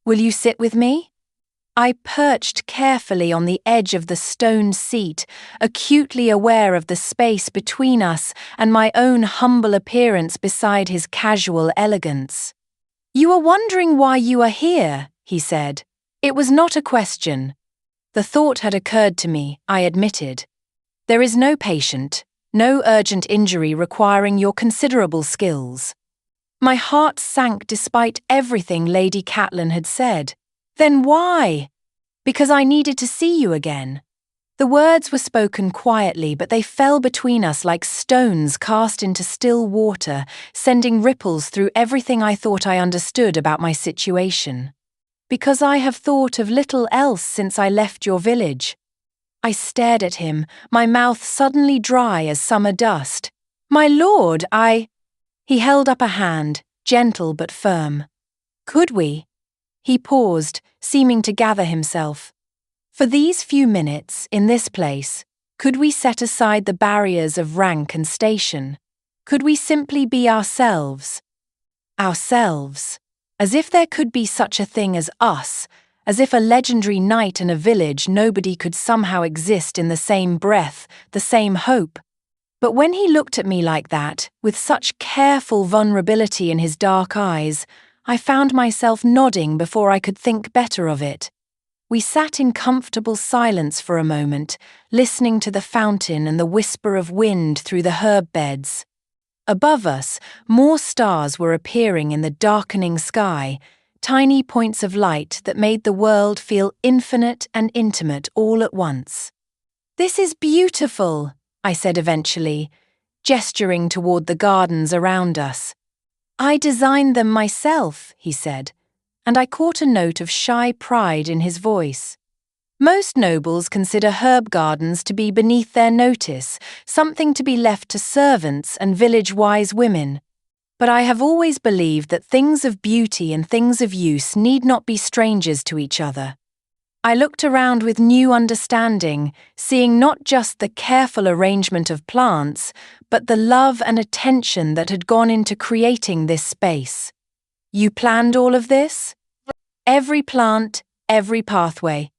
"Will you sit with me?" I perched carefully on the edge of the stone seat, acutely aware of the space between us and my own humble appearance beside his casual elegance. You are wondering why you are here, he said. It was not a question. The thought had occurred to me, I admitted. There is no patient, no urgent injury requiring your considerable skills. My heart sank despite everything Lady Catelyn had said. Then why? Because I needed to see you again. The words were spoken quietly, but they fell between us like stones cast into still water, sending ripples through everything I thought I understood about my situation. Because I have thought of little else since I left your village. I stared at him, my mouth suddenly dry as summer dust. My lord, He held up a hand, gentle but firm. Could we? He paused, seeming to gather himself. For these few minutes, in this place, could we set aside the barriers of rank and station? Could we simply be ourselves? Ourselves. As if there could be such a thing as us, as if a legendary knight in a village nobody could somehow exist in the same breath, the same hope. But when he looked at me like that, with such careful vulnerability in his dark eyes, I found myself nodding before I could think better of it. We sat in comfortable silence for a moment, listening to the fountain and the whisper of wind through the herb beds. Above us, more stars were appearing in the darkening sky, tiny points of light that made the world feel infinite and intimate all at once. "This is beautiful," I said eventually, gesturing toward the gardens around us. "I designed them myself," he said, and I caught a note of shy pride in his voice. Most nobles consider herb gardens to be beneath their notice, something to be left to servants and village-wise women. But I have always believed that things of beauty and things of use need not be strangers to each other. I looked around with new understanding, seeing not just the careful arrangement of plants, but the love and attention that had gone into creating this space. "You planned all of this?" "Every plant, every pathway."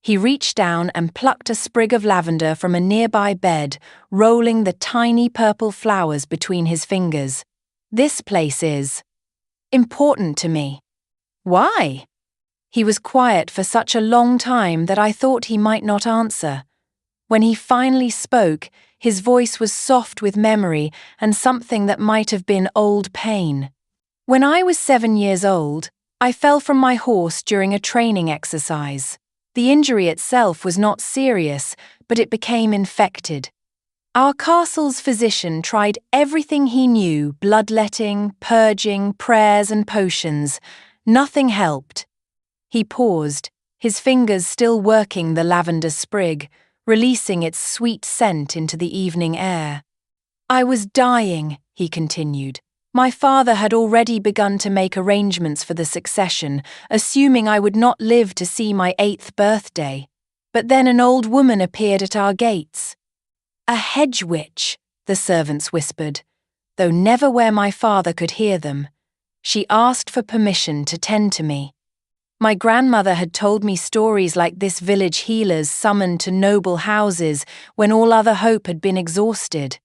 He reached down and plucked a sprig of lavender from a nearby bed, rolling the tiny purple flowers between his fingers. "This place is important to me." "Why?" He was quiet for such a long time that I thought he might not answer. When he finally spoke, his voice was soft with memory and something that might have been old pain. "When I was 7 years old, I fell from my horse during a training exercise. The injury itself was not serious, but it became infected. Our castle's physician tried everything he knew, bloodletting, purging, prayers and potions. Nothing helped." He paused, his fingers still working the lavender sprig, releasing its sweet scent into the evening air. "I was dying," he continued. "My father had already begun to make arrangements for the succession, assuming I would not live to see my 8th birthday. But then an old woman appeared at our gates. 'A hedge witch,' the servants whispered, though never where my father could hear them. She asked for permission to tend to me. My grandmother had told me stories like this village healers summoned to noble houses when all other hope had been exhausted.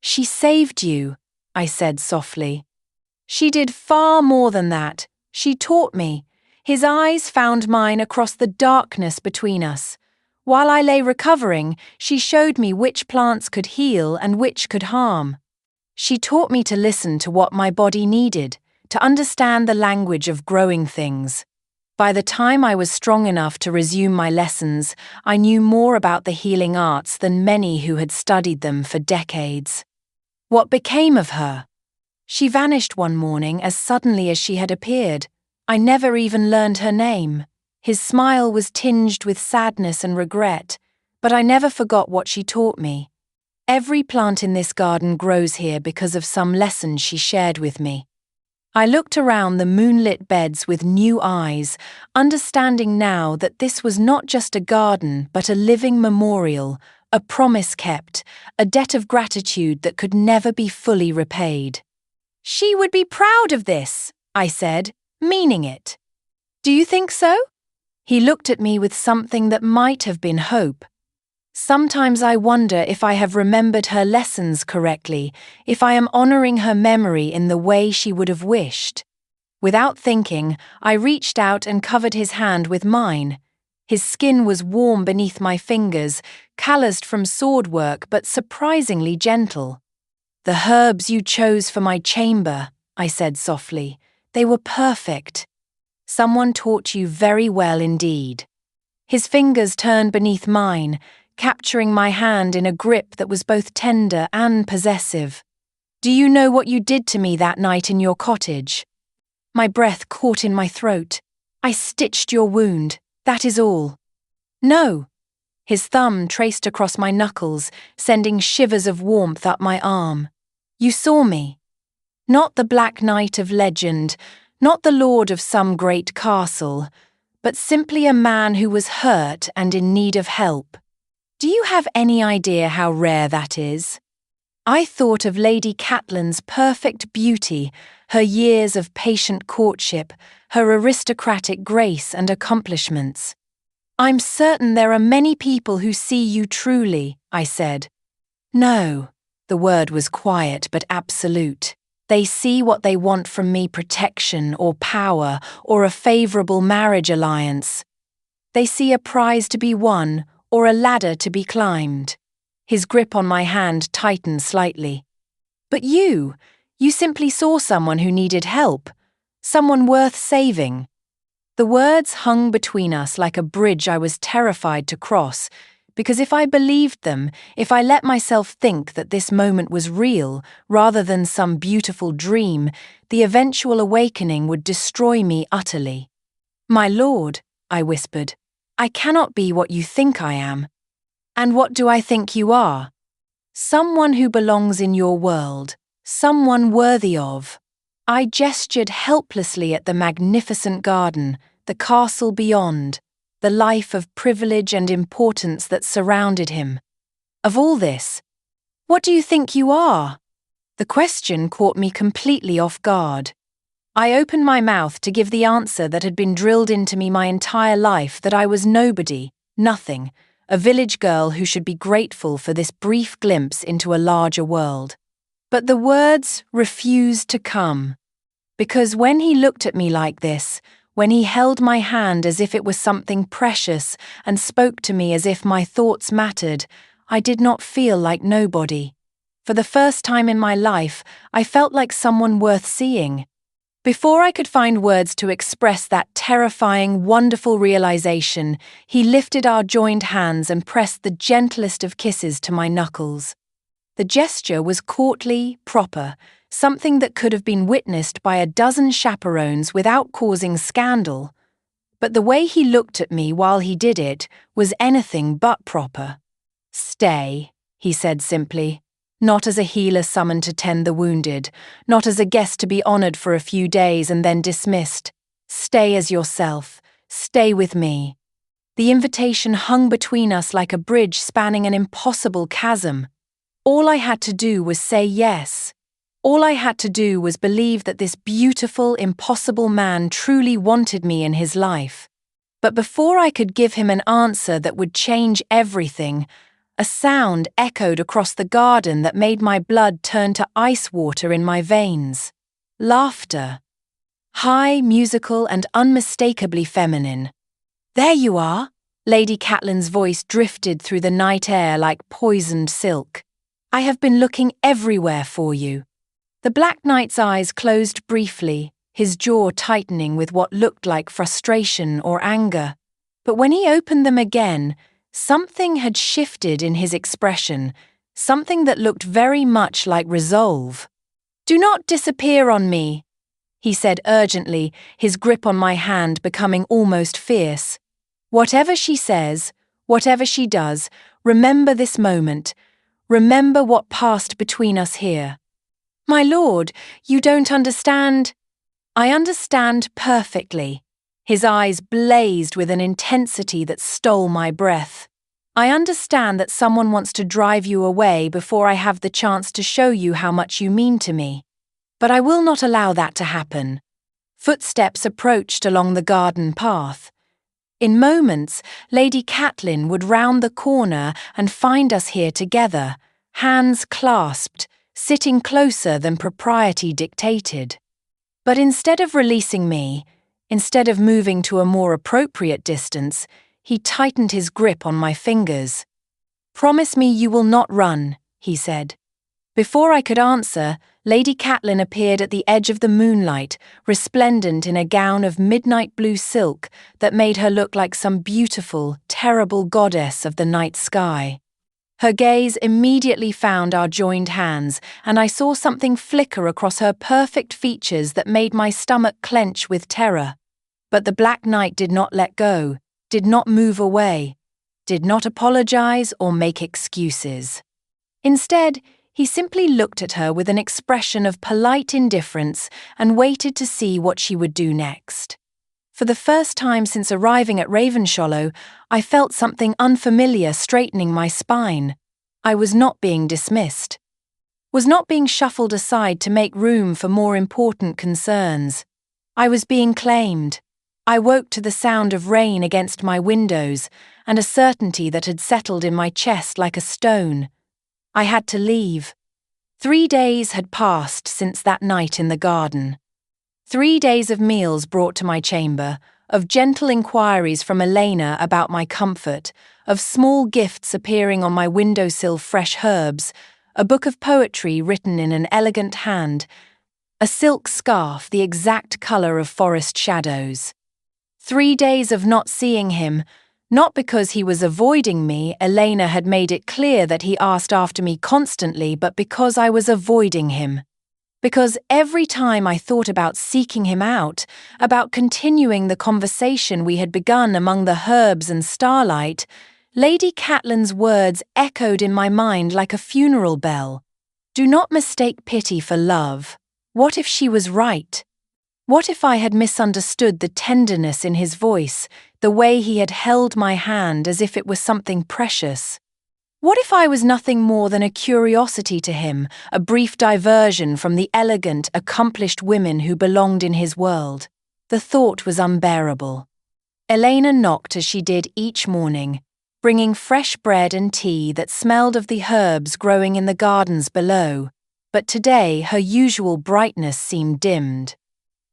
'She saved you,' I said softly. 'She did far more than that. She taught me.' His eyes found mine across the darkness between us. While I lay recovering, she showed me which plants could heal and which could harm. She taught me to listen to what my body needed, to understand the language of growing things. By the time I was strong enough to resume my lessons, I knew more about the healing arts than many who had studied them for decades. What became of her? She vanished one morning as suddenly as she had appeared. I never even learned her name. His smile was tinged with sadness and regret, but I never forgot what she taught me. Every plant in this garden grows here because of some lesson she shared with me. I looked around the moonlit beds with new eyes, understanding now that this was not just a garden but a living memorial, a promise kept, a debt of gratitude that could never be fully repaid. "She would be proud of this," I said, meaning it. "Do you think so?" He looked at me with something that might have been hope. "Sometimes I wonder if I have remembered her lessons correctly, if I am honoring her memory in the way she would have wished." Without thinking, I reached out and covered his hand with mine. His skin was warm beneath my fingers, calloused from sword work but surprisingly gentle. "The herbs you chose for my chamber," I said softly. "They were perfect. Someone taught you very well indeed." His fingers turned beneath mine, capturing my hand in a grip that was both tender and possessive. "Do you know what you did to me that night in your cottage?" My breath caught in my throat. "I stitched your wound, that is all." "No." His thumb traced across my knuckles, sending shivers of warmth up my arm. "You saw me. Not the Black Knight of legend, not the lord of some great castle, but simply a man who was hurt and in need of help. Do you have any idea how rare that is?" I thought of Lady Catelyn's perfect beauty, her years of patient courtship, her aristocratic grace and accomplishments. "I'm certain there are many people who see you truly," I said. "No." The word was quiet but absolute. "They see what they want from me: protection or power or a favorable marriage alliance. They see a prize to be won or a ladder to be climbed." His grip on my hand tightened slightly. "But you simply saw someone who needed help, someone worth saving." The words hung between us like a bridge I was terrified to cross, because if I believed them, if I let myself think that this moment was real rather than some beautiful dream, the eventual awakening would destroy me utterly. "My lord," I whispered, "I cannot be what you think I am." "And what do I think you are?" "Someone who belongs in your world, someone worthy of." I gestured helplessly at the magnificent garden, the castle beyond, the life of privilege and importance that surrounded him. Of all this, "What do you think you are?" The question caught me completely off guard. I opened my mouth to give the answer that had been drilled into me my entire life, that I was nobody, nothing, a village girl who should be grateful for this brief glimpse into a larger world. But the words refused to come. Because when he looked at me like this, when he held my hand as if it was something precious and spoke to me as if my thoughts mattered, I did not feel like nobody. For the first time in my life, I felt like someone worth seeing. Before I could find words to express that terrifying, wonderful realization, he lifted our joined hands and pressed the gentlest of kisses to my knuckles. The gesture was courtly, proper, something that could have been witnessed by a dozen chaperones without causing scandal. But the way he looked at me while he did it was anything but proper. "Stay," he said simply. "Not as a healer summoned to tend the wounded, not as a guest to be honored for a few days and then dismissed. Stay as yourself. Stay with me." The invitation hung between us like a bridge spanning an impossible chasm. All I had to do was say yes. All I had to do was believe that this beautiful, impossible man truly wanted me in his life. But before I could give him an answer that would change everything, a sound echoed across the garden that made my blood turn to ice water in my veins. Laughter. High, musical, and unmistakably feminine. "There you are!" Lady Catelyn's voice drifted through the night air like poisoned silk. "I have been looking everywhere for you." The Black Knight's eyes closed briefly, his jaw tightening with what looked like frustration or anger. But when he opened them again, something had shifted in his expression, something that looked very much like resolve. "Do not disappear on me," he said urgently, his grip on my hand becoming almost fierce. "Whatever she says, whatever she does, remember this moment. Remember what passed between us here." "My lord, you don't understand." "I understand perfectly." His eyes blazed with an intensity that stole my breath. "I understand that someone wants to drive you away before I have the chance to show you how much you mean to me. But I will not allow that to happen." Footsteps approached along the garden path. In moments, Lady Catelyn would round the corner and find us here together, hands clasped, sitting closer than propriety dictated. But instead of releasing me, instead of moving to a more appropriate distance, he tightened his grip on my fingers. "Promise me you will not run," he said. Before I could answer, Lady Catelyn appeared at the edge of the moonlight, resplendent in a gown of midnight blue silk that made her look like some beautiful, terrible goddess of the night sky. Her gaze immediately found our joined hands, and I saw something flicker across her perfect features that made my stomach clench with terror. But the Black Knight did not let go, did not move away, did not apologize or make excuses. Instead, he simply looked at her with an expression of polite indifference and waited to see what she would do next. For the first time since arriving at Ravenshollow, I felt something unfamiliar straightening my spine. I was not being dismissed. Was not being shuffled aside to make room for more important concerns. I was being claimed. I woke to the sound of rain against my windows and a certainty that had settled in my chest like a stone. I had to leave. 3 days had passed since that night in the garden. 3 days of meals brought to my chamber, of gentle inquiries from Elena about my comfort, of small gifts appearing on my windowsill, fresh herbs, a book of poetry written in an elegant hand, a silk scarf the exact colour of forest shadows. 3 days of not seeing him, not because he was avoiding me. Elena had made it clear that he asked after me constantly, but because I was avoiding him. Because every time I thought about seeking him out, about continuing the conversation we had begun among the herbs and starlight, Lady Catelyn's words echoed in my mind like a funeral bell. Do not mistake pity for love. What if she was right? What if I had misunderstood the tenderness in his voice, the way he had held my hand as if it was something precious? What if I was nothing more than a curiosity to him, a brief diversion from the elegant, accomplished women who belonged in his world? The thought was unbearable. Elena knocked as she did each morning, bringing fresh bread and tea that smelled of the herbs growing in the gardens below, but today her usual brightness seemed dimmed.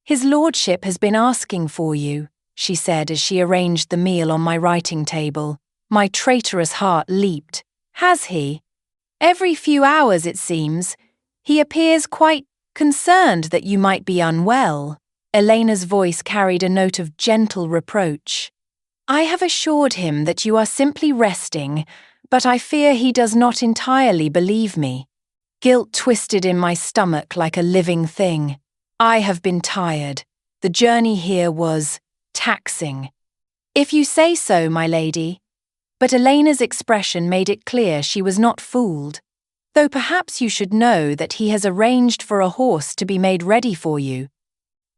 "His lordship has been asking for you," she said as she arranged the meal on my writing table. My traitorous heart leaped. "Has he? Every few hours, it seems. He appears quite concerned that you might be unwell." Elena's voice carried a note of gentle reproach. "I have assured him that you are simply resting, but I fear he does not entirely believe me." Guilt twisted in my stomach like a living thing. I have been tired. The journey here was taxing. "If you say so, my lady." But Elena's expression made it clear she was not fooled. "Though perhaps you should know that he has arranged for a horse to be made ready for you.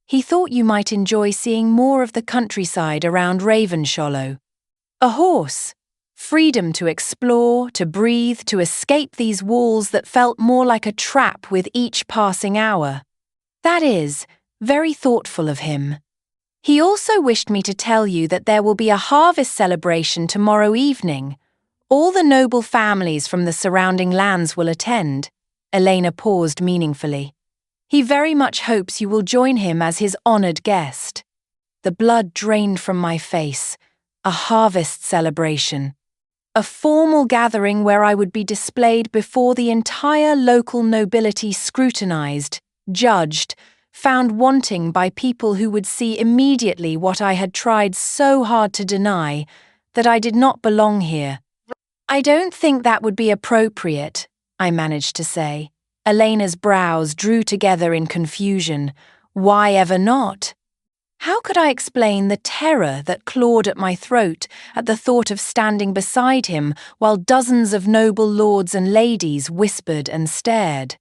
He thought you might enjoy seeing more of the countryside around Ravenshollow. A horse. Freedom to explore, to breathe, to escape these walls that felt more like a trap with each passing hour. That is, very thoughtful of him. He also wished me to tell you that there will be a harvest celebration tomorrow evening. All the noble families from the surrounding lands will attend." Elena paused meaningfully. "He very much hopes you will join him as his honoured guest." The blood drained from my face. A harvest celebration. A formal gathering where I would be displayed before the entire local nobility, scrutinised, judged, found wanting by people who would see immediately what I had tried so hard to deny, that I did not belong here. "I don't think that would be appropriate," I managed to say. Elena's brows drew together in confusion. Why ever not? How could I explain the terror that clawed at my throat at the thought of standing beside him while dozens of noble lords and ladies whispered and stared?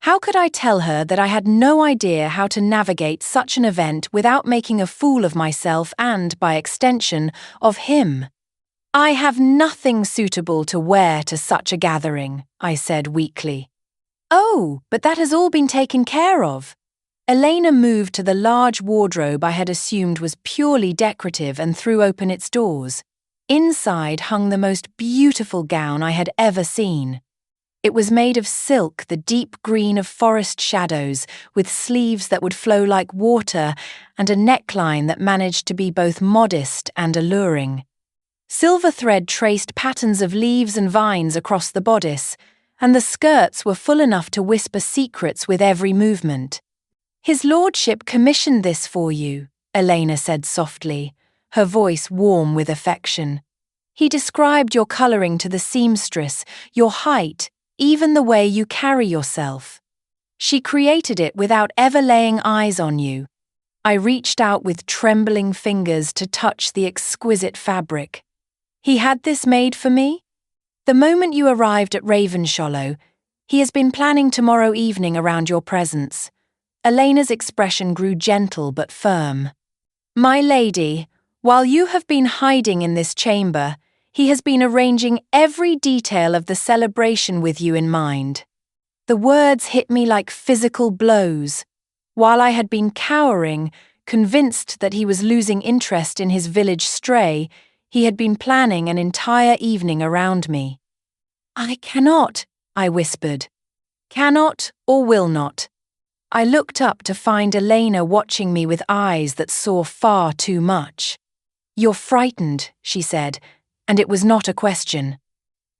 How could I tell her that I had no idea how to navigate such an event without making a fool of myself and, by extension, of him? "I have nothing suitable to wear to such a gathering," I said weakly. "Oh, but that has all been taken care of." Elena moved to the large wardrobe I had assumed was purely decorative and threw open its doors. Inside hung the most beautiful gown I had ever seen. It was made of silk, the deep green of forest shadows, with sleeves that would flow like water and a neckline that managed to be both modest and alluring. Silver thread traced patterns of leaves and vines across the bodice, and the skirts were full enough to whisper secrets with every movement. "His lordship commissioned this for you," Elena said softly, her voice warm with affection. "He described your colouring to the seamstress, your height, even the way you carry yourself. She created it without ever laying eyes on you." I reached out with trembling fingers to touch the exquisite fabric. "He had this made for me? The moment you arrived at Ravenshollow, he has been planning tomorrow evening around your presence." Elena's expression grew gentle but firm. "My lady, while you have been hiding in this chamber, he has been arranging every detail of the celebration with you in mind." The words hit me like physical blows. While I had been cowering, convinced that he was losing interest in his village stray, he had been planning an entire evening around me. "I cannot," I whispered. "Cannot or will not." I looked up to find Elena watching me with eyes that saw far too much. "You're frightened," she said, and it was not a question.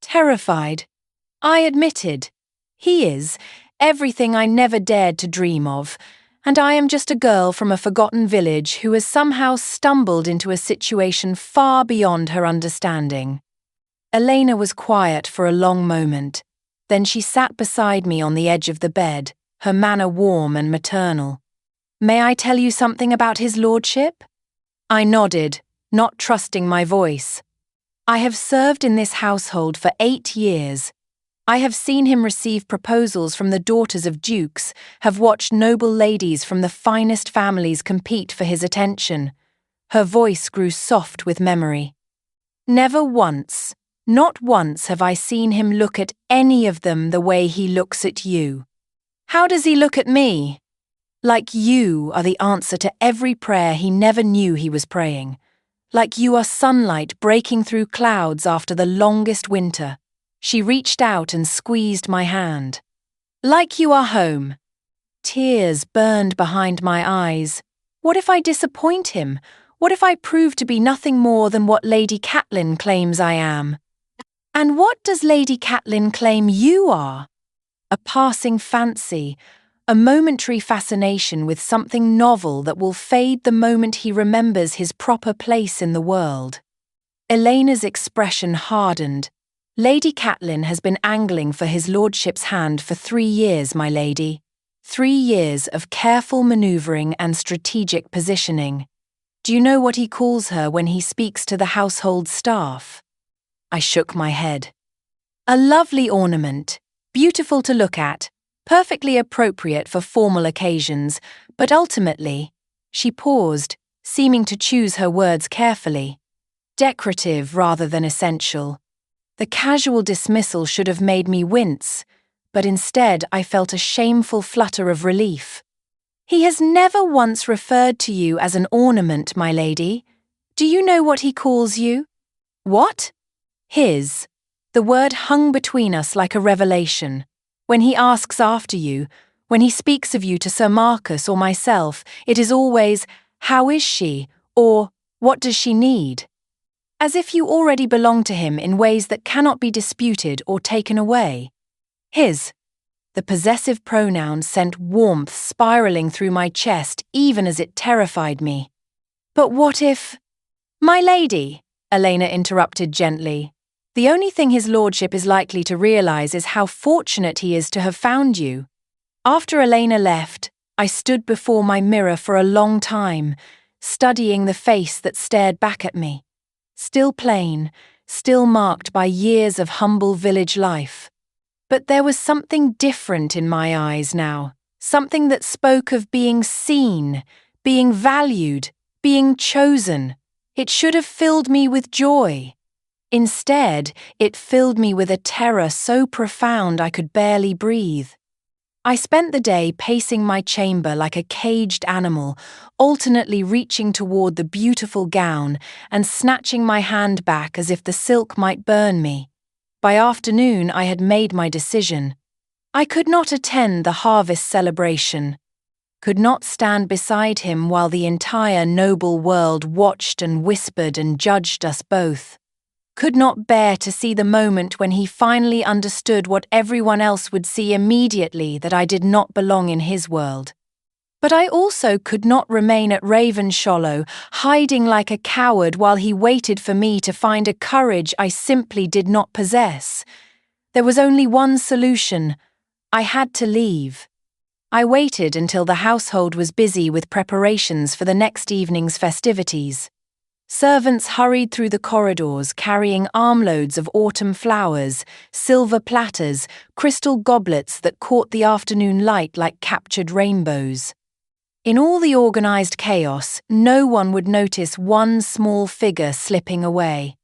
"Terrified," I admitted. "He is, everything I never dared to dream of, and I am just a girl from a forgotten village who has somehow stumbled into a situation far beyond her understanding." Elena was quiet for a long moment. Then she sat beside me on the edge of the bed, her manner warm and maternal. "May I tell you something about his lordship?" I nodded, not trusting my voice. "I have served in this household for 8 years. I have seen him receive proposals from the daughters of dukes, have watched noble ladies from the finest families compete for his attention." Her voice grew soft with memory. "Never once, not once have I seen him look at any of them the way he looks at you." "How does he look at me?" "Like you are the answer to every prayer he never knew he was praying. Like you are sunlight breaking through clouds after the longest winter." She reached out and squeezed my hand. "Like you are home." Tears burned behind my eyes. What if I disappoint him? What if I prove to be nothing more than what Lady Catelyn claims I am? "And what does Lady Catelyn claim you are?" A passing fancy, a momentary fascination with something novel that will fade the moment he remembers his proper place in the world. Elena's expression hardened. "Lady Catelyn has been angling for his lordship's hand for 3 years, my lady. 3 years of careful manoeuvring and strategic positioning. Do you know what he calls her when he speaks to the household staff?" I shook my head. "A lovely ornament, beautiful to look at, perfectly appropriate for formal occasions, but ultimately," she paused, seeming to choose her words carefully, "decorative rather than essential." The casual dismissal should have made me wince, but instead I felt a shameful flutter of relief. "He has never once referred to you as an ornament, my lady. Do you know what he calls you?" "What?" "His." The word hung between us like a revelation. "When he asks after you, when he speaks of you to Sir Marcus or myself, it is always, 'How is she?' or 'What does she need?' As if you already belong to him in ways that cannot be disputed or taken away." "His." The possessive pronoun sent warmth spiraling through my chest even as it terrified me. "But what if—" "My lady," Elena interrupted gently, "the only thing his lordship is likely to realize is how fortunate he is to have found you." After Elena left, I stood before my mirror for a long time, studying the face that stared back at me. Still plain, still marked by years of humble village life. But there was something different in my eyes now, something that spoke of being seen, being valued, being chosen. It should have filled me with joy. Instead, it filled me with a terror so profound I could barely breathe. I spent the day pacing my chamber like a caged animal, alternately reaching toward the beautiful gown and snatching my hand back as if the silk might burn me. By afternoon, I had made my decision. I could not attend the harvest celebration, could not stand beside him while the entire noble world watched and whispered and judged us both, could not bear to see the moment when he finally understood what everyone else would see immediately, that I did not belong in his world. But I also could not remain at Ravenshollow, hiding like a coward while he waited for me to find a courage I simply did not possess. There was only one solution. I had to leave. I waited until the household was busy with preparations for the next evening's festivities. Servants hurried through the corridors carrying armloads of autumn flowers, silver platters, crystal goblets that caught the afternoon light like captured rainbows. In all the organized chaos, no one would notice one small figure slipping away.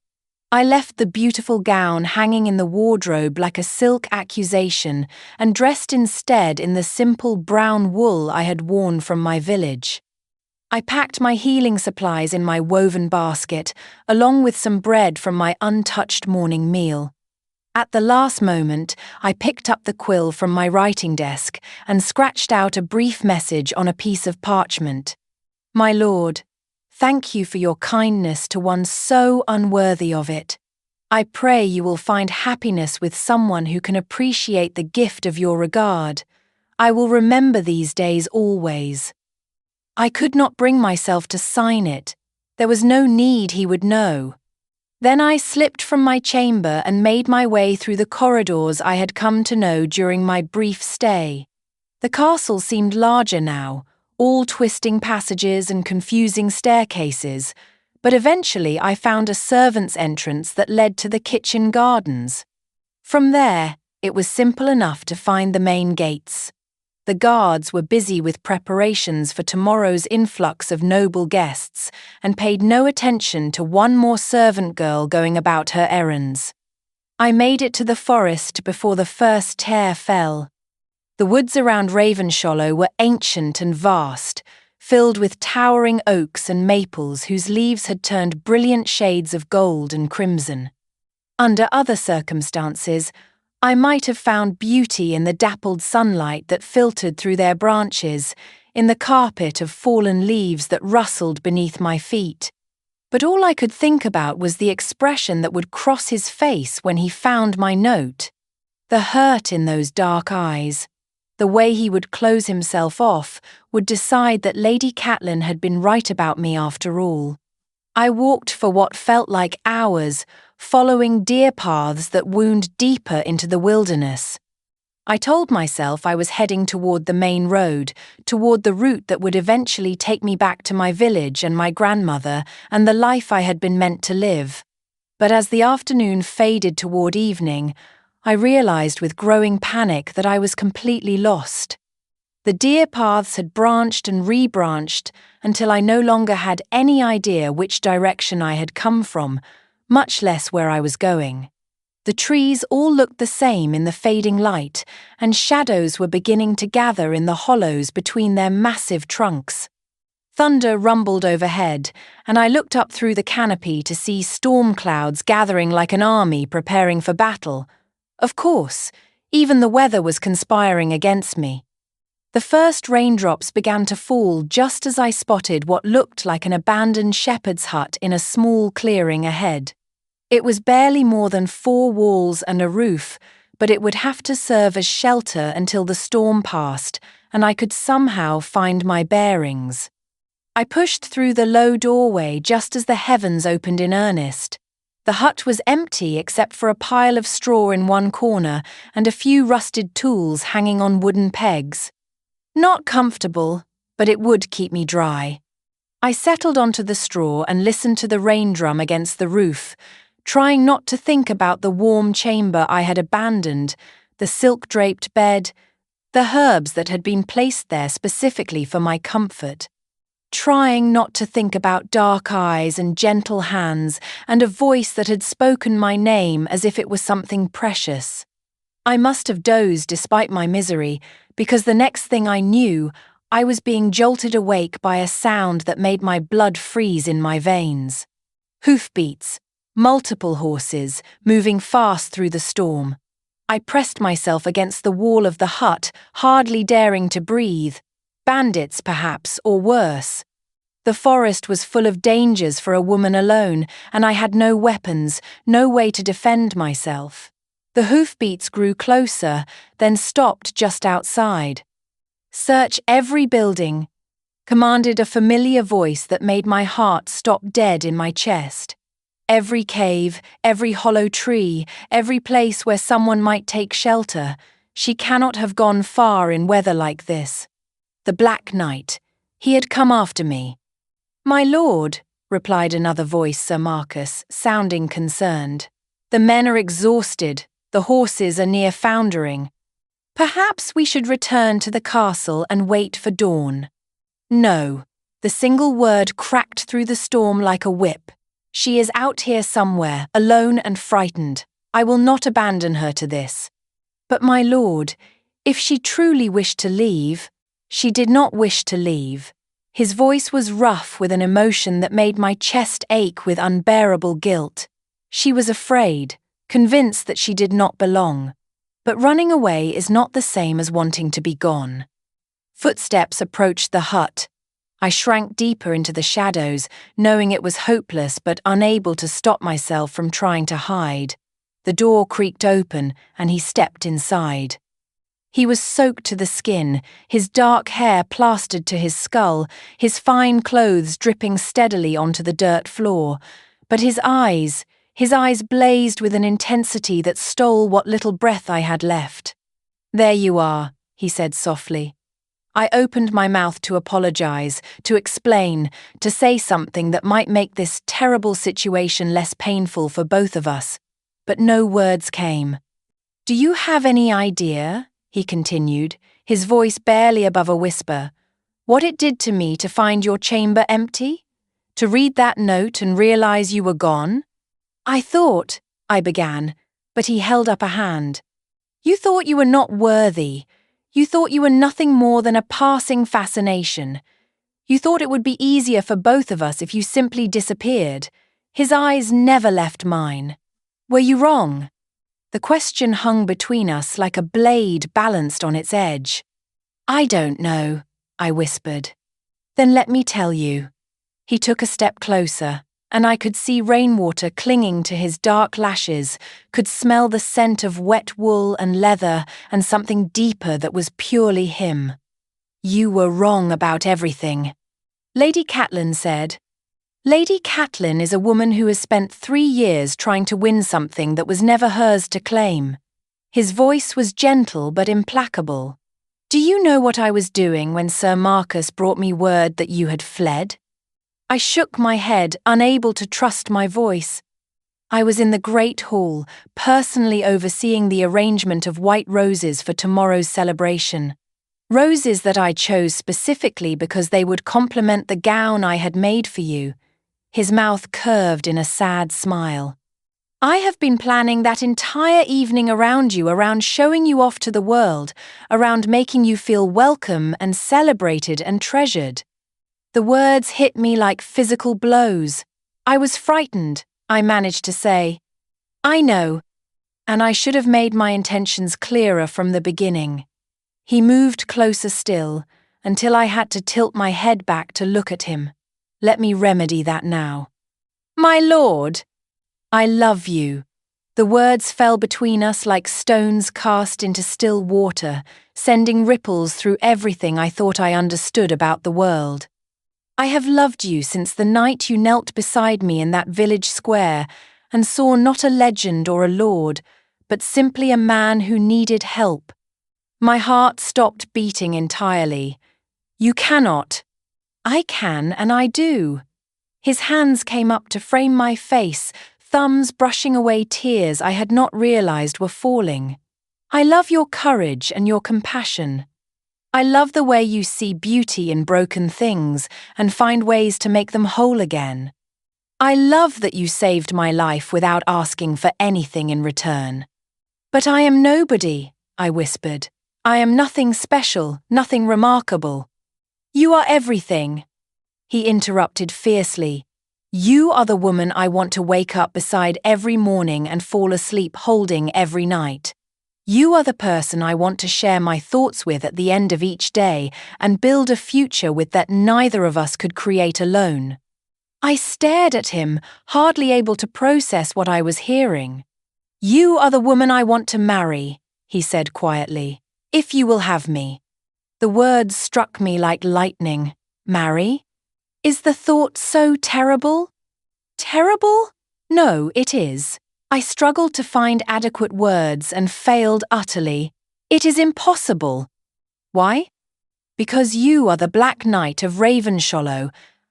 I left the beautiful gown hanging in the wardrobe like a silk accusation and dressed instead in the simple brown wool I had worn from my village. I packed my healing supplies in my woven basket, along with some bread from my untouched morning meal. At the last moment, I picked up the quill from my writing desk and scratched out a brief message on a piece of parchment. My lord, thank you for your kindness to one so unworthy of it. I pray you will find happiness with someone who can appreciate the gift of your regard. I will remember these days always. I could not bring myself to sign it. There was no need he would know. Then I slipped from my chamber and made my way through the corridors I had come to know during my brief stay. The castle seemed larger now, all twisting passages and confusing staircases, but eventually I found a servant's entrance that led to the kitchen gardens. From there, it was simple enough to find the main gates. The guards were busy with preparations for tomorrow's influx of noble guests and paid no attention to one more servant girl going about her errands. I made it to the forest before the first tear fell. The woods around Ravenshollow were ancient and vast, filled with towering oaks and maples whose leaves had turned brilliant shades of gold and crimson. Under other circumstances, I might have found beauty in the dappled sunlight that filtered through their branches, in the carpet of fallen leaves that rustled beneath my feet. But all I could think about was the expression that would cross his face when he found my note. The hurt in those dark eyes, the way he would close himself off, would decide that Lady Catelyn had been right about me after all. I walked for what felt like hours, following deer paths that wound deeper into the wilderness. I told myself I was heading toward the main road, toward the route that would eventually take me back to my village and my grandmother and the life I had been meant to live. But as the afternoon faded toward evening, I realized with growing panic that I was completely lost. The deer paths had branched and rebranched until I no longer had any idea which direction I had come from, much less where I was going. The trees all looked the same in the fading light, and shadows were beginning to gather in the hollows between their massive trunks. Thunder rumbled overhead, and I looked up through the canopy to see storm clouds gathering like an army preparing for battle. Of course, even the weather was conspiring against me. The first raindrops began to fall just as I spotted what looked like an abandoned shepherd's hut in a small clearing ahead. It was barely more than 4 walls and a roof, but it would have to serve as shelter until the storm passed and I could somehow find my bearings. I pushed through the low doorway just as the heavens opened in earnest. The hut was empty except for a pile of straw in one corner and a few rusted tools hanging on wooden pegs. Not comfortable, but it would keep me dry. I settled onto the straw and listened to the rain drum against the roof, trying not to think about the warm chamber I had abandoned, the silk-draped bed, the herbs that had been placed there specifically for my comfort. Trying not to think about dark eyes and gentle hands and a voice that had spoken my name as if it was something precious. I must have dozed despite my misery, because the next thing I knew, I was being jolted awake by a sound that made my blood freeze in my veins. Hoofbeats, multiple horses, moving fast through the storm. I pressed myself against the wall of the hut, hardly daring to breathe. Bandits, perhaps, or worse. The forest was full of dangers for a woman alone, and I had no weapons, no way to defend myself. The hoofbeats grew closer, then stopped just outside. "Search every building," commanded a familiar voice that made my heart stop dead in my chest. Every cave, every hollow tree, every place where someone might take shelter. She cannot have gone far in weather like this. The Black Knight. He had come after me. "My lord," replied another voice, Sir Marcus, sounding concerned. "The men are exhausted. The horses are near foundering. Perhaps we should return to the castle and wait for dawn." "No." The single word cracked through the storm like a whip. "She is out here somewhere, alone and frightened. I will not abandon her to this." "But my lord, if she truly wished to leave—" "She did not wish to leave." His voice was rough with an emotion that made my chest ache with unbearable guilt. She was afraid, convinced that she did not belong. But running away is not the same as wanting to be gone. Footsteps approached the hut. I shrank deeper into the shadows, knowing it was hopeless but unable to stop myself from trying to hide. The door creaked open, and he stepped inside. He was soaked to the skin, his dark hair plastered to his skull, his fine clothes dripping steadily onto the dirt floor. But his eyes blazed with an intensity that stole what little breath I had left. "There you are," he said softly. I opened my mouth to apologize, to explain, to say something that might make this terrible situation less painful for both of us. But no words came. "Do you have any idea," he continued, his voice barely above a whisper, "what it did to me to find your chamber empty? To read that note and realize you were gone? I thought," I began, but he held up a hand. "You thought you were not worthy. You thought you were nothing more than a passing fascination. You thought it would be easier for both of us if you simply disappeared." His eyes never left mine. "Were you wrong?" The question hung between us like a blade balanced on its edge. "I don't know," I whispered. "Then let me tell you." He took a step closer, and I could see rainwater clinging to his dark lashes, could smell the scent of wet wool and leather and something deeper that was purely him. "You were wrong about everything," Lady Catelyn said. Lady Catelyn is a woman who has spent 3 years trying to win something that was never hers to claim. His voice was gentle but implacable. "Do you know what I was doing when Sir Marcus brought me word that you had fled?" I shook my head, unable to trust my voice. I was in the Great Hall, personally overseeing the arrangement of white roses for tomorrow's celebration. Roses that I chose specifically because they would complement the gown I had made for you. His mouth curved in a sad smile. "I have been planning that entire evening around you, around showing you off to the world, around making you feel welcome and celebrated and treasured." The words hit me like physical blows. I was frightened, I managed to say. "I know, and I should have made my intentions clearer from the beginning." He moved closer still, until I had to tilt my head back to look at him. "Let me remedy that now." "My lord!" "I love you." The words fell between us like stones cast into still water, sending ripples through everything I thought I understood about the world. "I have loved you since the night you knelt beside me in that village square and saw not a legend or a lord, but simply a man who needed help." My heart stopped beating entirely. "You cannot." "I can, and I do." His hands came up to frame my face, thumbs brushing away tears I had not realized were falling. "I love your courage and your compassion. I love the way you see beauty in broken things and find ways to make them whole again. I love that you saved my life without asking for anything in return." "But I am nobody," I whispered. "I am nothing special, nothing remarkable." "You are everything," he interrupted fiercely. You are the woman I want to wake up beside every morning and fall asleep holding every night. You are the person I want to share my thoughts with at the end of each day and build a future with that neither of us could create alone. I stared at him, hardly able to process what I was hearing. You are the woman I want to marry, he said quietly, if you will have me. The words struck me like lightning. Marry? Is the thought so terrible? Terrible? No, it is. I struggled to find adequate words and failed utterly. It is impossible. Why? Because you are the Black Knight of Ravenshollow,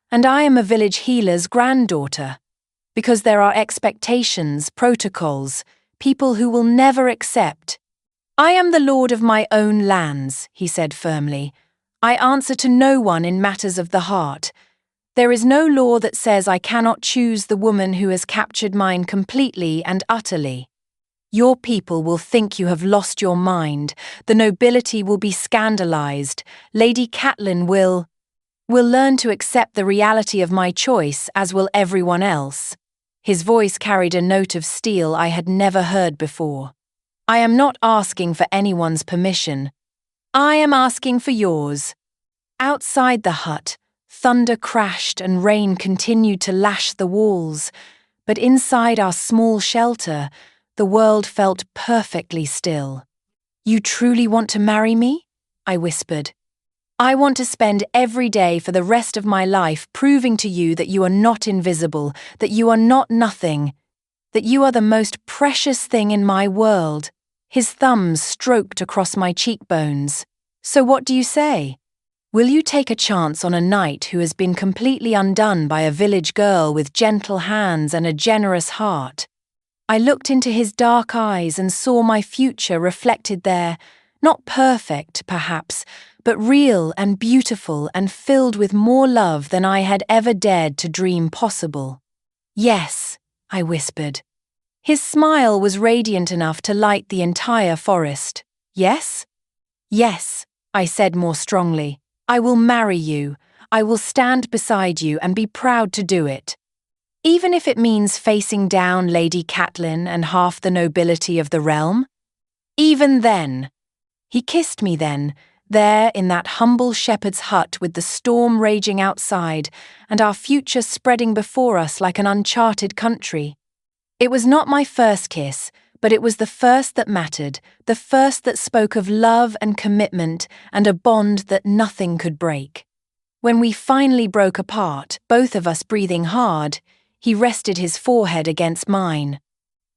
and I am a village healer's granddaughter. Because there are expectations, protocols, people who will never accept. I am the lord of my own lands, he said firmly. I answer to no one in matters of the heart. There is no law that says I cannot choose the woman who has captured mine completely and utterly. Your people will think you have lost your mind, the nobility will be scandalized, Lady Catelyn will learn to accept the reality of my choice, as will everyone else. His voice carried a note of steel I had never heard before. I am not asking for anyone's permission. I am asking for yours. Outside the hut, thunder crashed and rain continued to lash the walls, but inside our small shelter, the world felt perfectly still. You truly want to marry me? I whispered. I want to spend every day for the rest of my life proving to you that you are not invisible, that you are not nothing, that you are the most precious thing in my world. His thumbs stroked across my cheekbones. So what do you say? Will you take a chance on a knight who has been completely undone by a village girl with gentle hands and a generous heart? I looked into his dark eyes and saw my future reflected there, not perfect, perhaps, but real and beautiful and filled with more love than I had ever dared to dream possible. Yes, I whispered. His smile was radiant enough to light the entire forest. Yes? Yes, I said more strongly. I will marry you. I will stand beside you and be proud to do it. Even if it means facing down Lady Catelyn and half the nobility of the realm? Even then. He kissed me then, there in that humble shepherd's hut with the storm raging outside and our future spreading before us like an uncharted country. It was not my first kiss, but it was the first that mattered, the first that spoke of love and commitment and a bond that nothing could break. When we finally broke apart, both of us breathing hard, he rested his forehead against mine.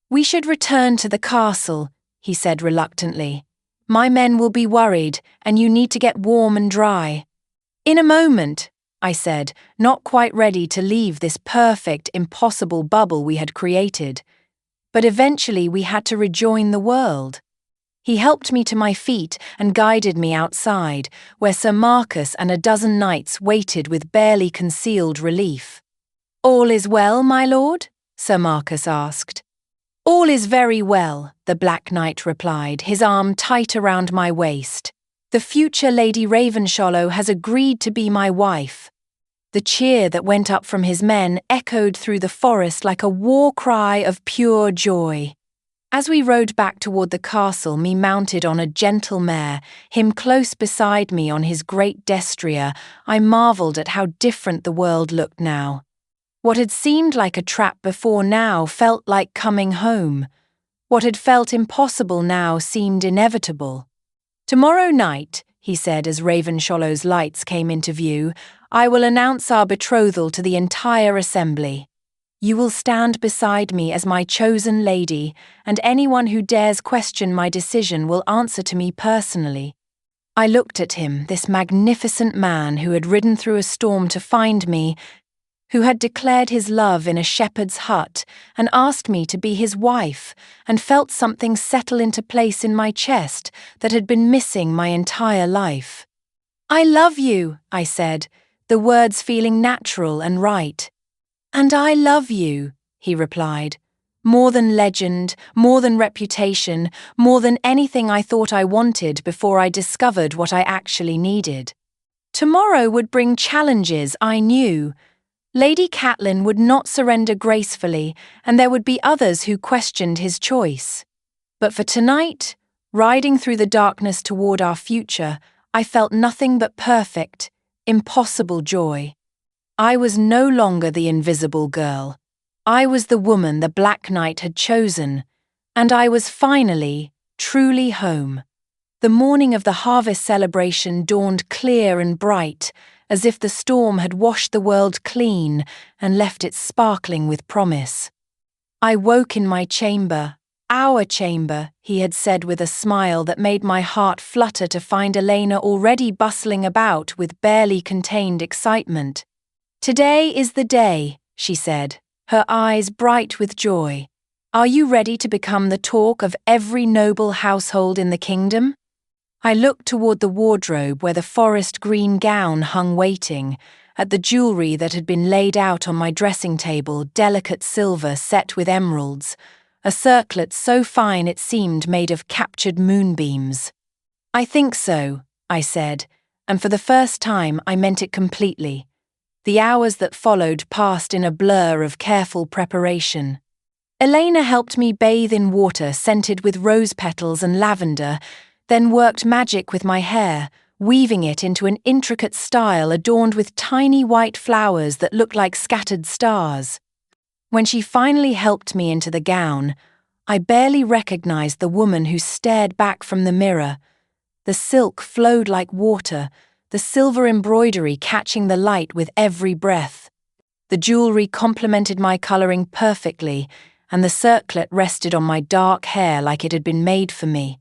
We should return to the castle, he said reluctantly. My men will be worried, and you need to get warm and dry. In a moment, I said, not quite ready to leave this perfect, impossible bubble we had created. But eventually we had to rejoin the world. He helped me to my feet and guided me outside, where Sir Marcus and a dozen knights waited with barely concealed relief. All is well, my lord? Sir Marcus asked. All is very well, the Black Knight replied, his arm tight around my waist. The future Lady Ravenshollow has agreed to be my wife. The cheer that went up from his men echoed through the forest like a war cry of pure joy. As we rode back toward the castle, me mounted on a gentle mare, him close beside me on his great destrier, I marvelled at how different the world looked now. What had seemed like a trap before now felt like coming home. What had felt impossible now seemed inevitable. Tomorrow night, he said as Ravenshallow's lights came into view, I will announce our betrothal to the entire assembly. You will stand beside me as my chosen lady, and anyone who dares question my decision will answer to me personally. I looked at him, this magnificent man who had ridden through a storm to find me, who had declared his love in a shepherd's hut and asked me to be his wife, and felt something settle into place in my chest that had been missing my entire life. I love you, I said, the words feeling natural and right. And I love you, he replied. More than legend, more than reputation, more than anything I thought I wanted before I discovered what I actually needed. Tomorrow would bring challenges, I knew, Lady Catelyn would not surrender gracefully, and there would be others who questioned his choice. But for tonight, riding through the darkness toward our future, I felt nothing but perfect, impossible joy. I was no longer the invisible girl. I was the woman the Black Knight had chosen, and I was finally, truly home. The morning of the harvest celebration dawned clear and bright, as if the storm had washed the world clean and left it sparkling with promise. I woke in my chamber, our chamber, he had said with a smile that made my heart flutter to find Elena already bustling about with barely contained excitement. "Today is the day," she said, her eyes bright with joy. "Are you ready to become the talk of every noble household in the kingdom?" I looked toward the wardrobe where the forest green gown hung waiting, at the jewelry that had been laid out on my dressing table, delicate silver set with emeralds, a circlet so fine it seemed made of captured moonbeams. "I think so," I said, and for the first time I meant it completely. The hours that followed passed in a blur of careful preparation. Elena helped me bathe in water scented with rose petals and lavender, then worked magic with my hair, weaving it into an intricate style adorned with tiny white flowers that looked like scattered stars. When she finally helped me into the gown, I barely recognized the woman who stared back from the mirror. The silk flowed like water, the silver embroidery catching the light with every breath. The jewelry complemented my coloring perfectly, and the circlet rested on my dark hair like it had been made for me.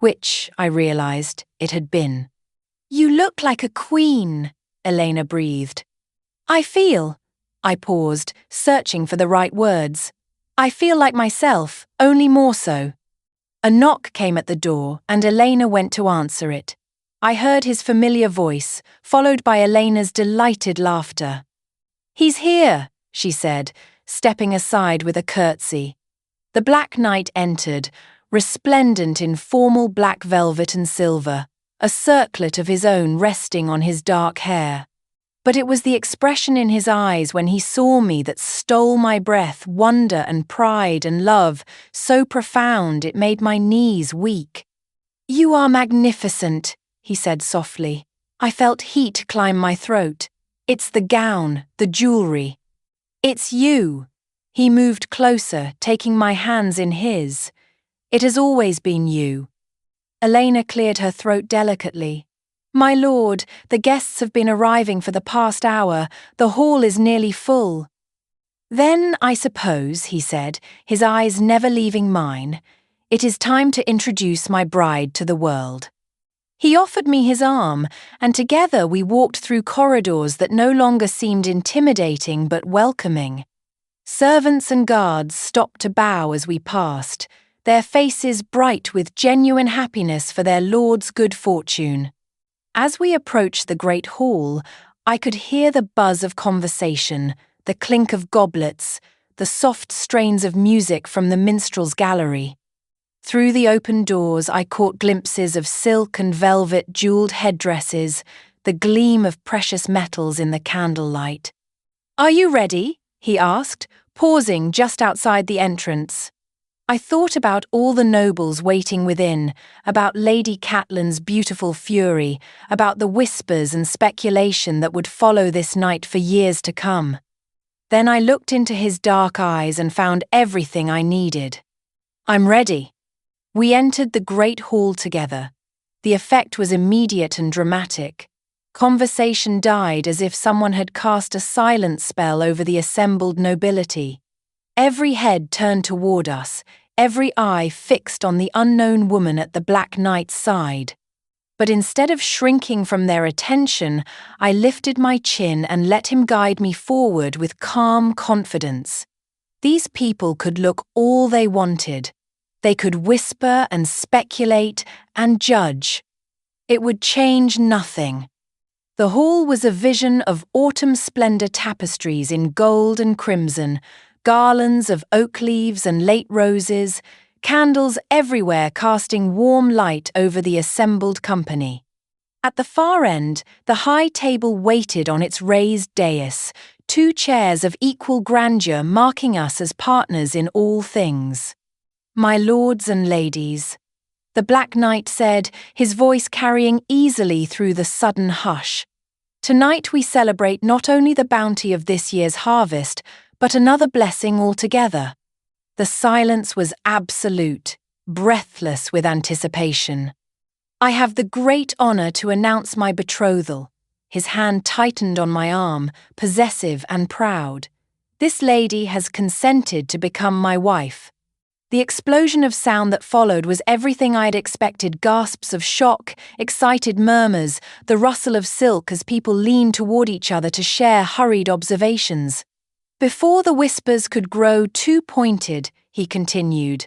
Which, I realized, it had been. "You look like a queen," Elena breathed. I paused, searching for the right words. "I feel like myself, only more so." A knock came at the door, and Elena went to answer it. I heard his familiar voice, followed by Elena's delighted laughter. "He's here," she said, stepping aside with a curtsy. The Black Knight entered, resplendent in formal black velvet and silver, a circlet of his own resting on his dark hair. But it was the expression in his eyes when he saw me that stole my breath, wonder and pride and love, so profound it made my knees weak. "You are magnificent," he said softly. I felt heat climb my throat. "It's the gown, the jewelry." "It's you." He moved closer, taking my hands in his. "It has always been you." Elena cleared her throat delicately. "My lord, the guests have been arriving for the past hour. The hall is nearly full." "Then, I suppose," he said, his eyes never leaving mine, "it is time to introduce my bride to the world." He offered me his arm, and together we walked through corridors that no longer seemed intimidating but welcoming. Servants and guards stopped to bow as we passed, their faces bright with genuine happiness for their lord's good fortune. As we approached the great hall, I could hear the buzz of conversation, the clink of goblets, the soft strains of music from the minstrel's gallery. Through the open doors, I caught glimpses of silk and velvet jeweled headdresses, the gleam of precious metals in the candlelight. "Are you ready?" he asked, pausing just outside the entrance. I thought about all the nobles waiting within, about Lady Catelyn's beautiful fury, about the whispers and speculation that would follow this night for years to come. Then I looked into his dark eyes and found everything I needed. "I'm ready." We entered the great hall together. The effect was immediate and dramatic. Conversation died as if someone had cast a silent spell over the assembled nobility. Every head turned toward us, every eye fixed on the unknown woman at the Black Knight's side. But instead of shrinking from their attention, I lifted my chin and let him guide me forward with calm confidence. These people could look all they wanted. They could whisper and speculate and judge. It would change nothing. The hall was a vision of autumn splendor tapestries in gold and crimson, garlands of oak leaves and late roses, candles everywhere casting warm light over the assembled company. At the far end, the high table waited on its raised dais, two chairs of equal grandeur marking us as partners in all things. My lords and ladies, the Black Knight said, his voice carrying easily through the sudden hush. Tonight we celebrate not only the bounty of this year's harvest, but another blessing altogether. The silence was absolute, breathless with anticipation. I have the great honor to announce my betrothal. His hand tightened on my arm, possessive and proud. This lady has consented to become my wife. The explosion of sound that followed was everything I had expected: gasps of shock, excited murmurs, the rustle of silk as people leaned toward each other to share hurried observations. Before the whispers could grow too pointed, he continued,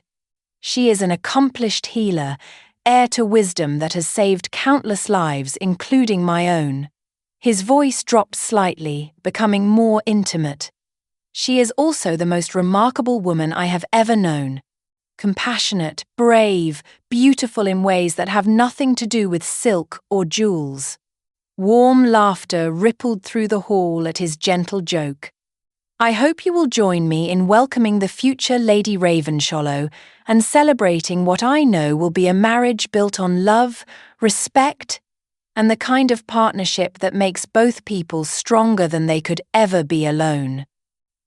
"She is an accomplished healer, heir to wisdom that has saved countless lives, including my own." His voice dropped slightly, becoming more intimate. "She is also the most remarkable woman I have ever known. Compassionate, brave, beautiful in ways that have nothing to do with silk or jewels." Warm laughter rippled through the hall at his gentle joke. "I hope you will join me in welcoming the future Lady Ravenshollow and celebrating what I know will be a marriage built on love, respect, and the kind of partnership that makes both people stronger than they could ever be alone."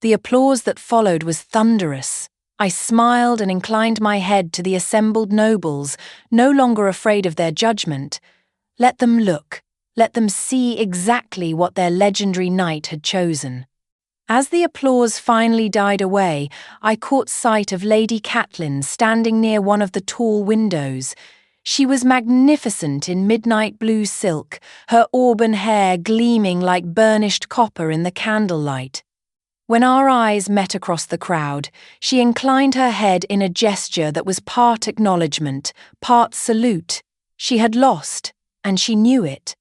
The applause that followed was thunderous. I smiled and inclined my head to the assembled nobles, no longer afraid of their judgment. Let them look, let them see exactly what their legendary knight had chosen. As the applause finally died away, I caught sight of Lady Catelyn standing near one of the tall windows. She was magnificent in midnight blue silk, her auburn hair gleaming like burnished copper in the candlelight. When our eyes met across the crowd, she inclined her head in a gesture that was part acknowledgement, part salute. She had lost, and she knew it.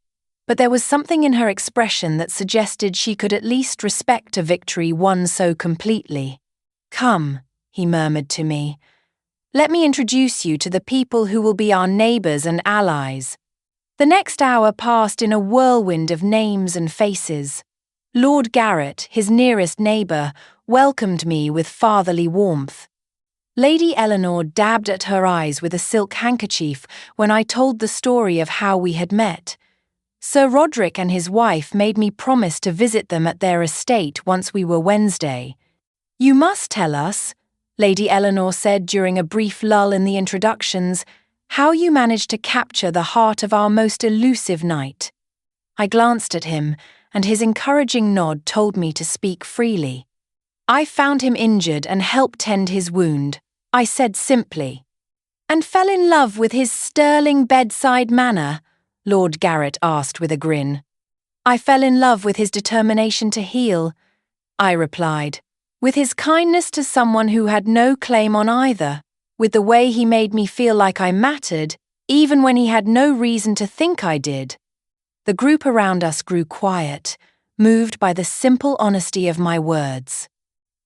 But there was something in her expression that suggested she could at least respect a victory won so completely. "Come," he murmured to me. "Let me introduce you to the people who will be our neighbours and allies." The next hour passed in a whirlwind of names and faces. Lord Garrett, his nearest neighbour, welcomed me with fatherly warmth. Lady Eleanor dabbed at her eyes with a silk handkerchief when I told the story of how we had met. Sir Roderick and his wife made me promise to visit them at their estate once we were Wednesday. "You must tell us," Lady Eleanor said during a brief lull in the introductions, "how you managed to capture the heart of our most elusive knight." I glanced at him, and his encouraging nod told me to speak freely. "I found him injured and helped tend his wound," I said simply. "And fell in love with his sterling bedside manner?" Lord Garrett asked with a grin. "I fell in love with his determination to heal," I replied, "with his kindness to someone who had no claim on either, with the way he made me feel like I mattered, even when he had no reason to think I did." The group around us grew quiet, moved by the simple honesty of my words.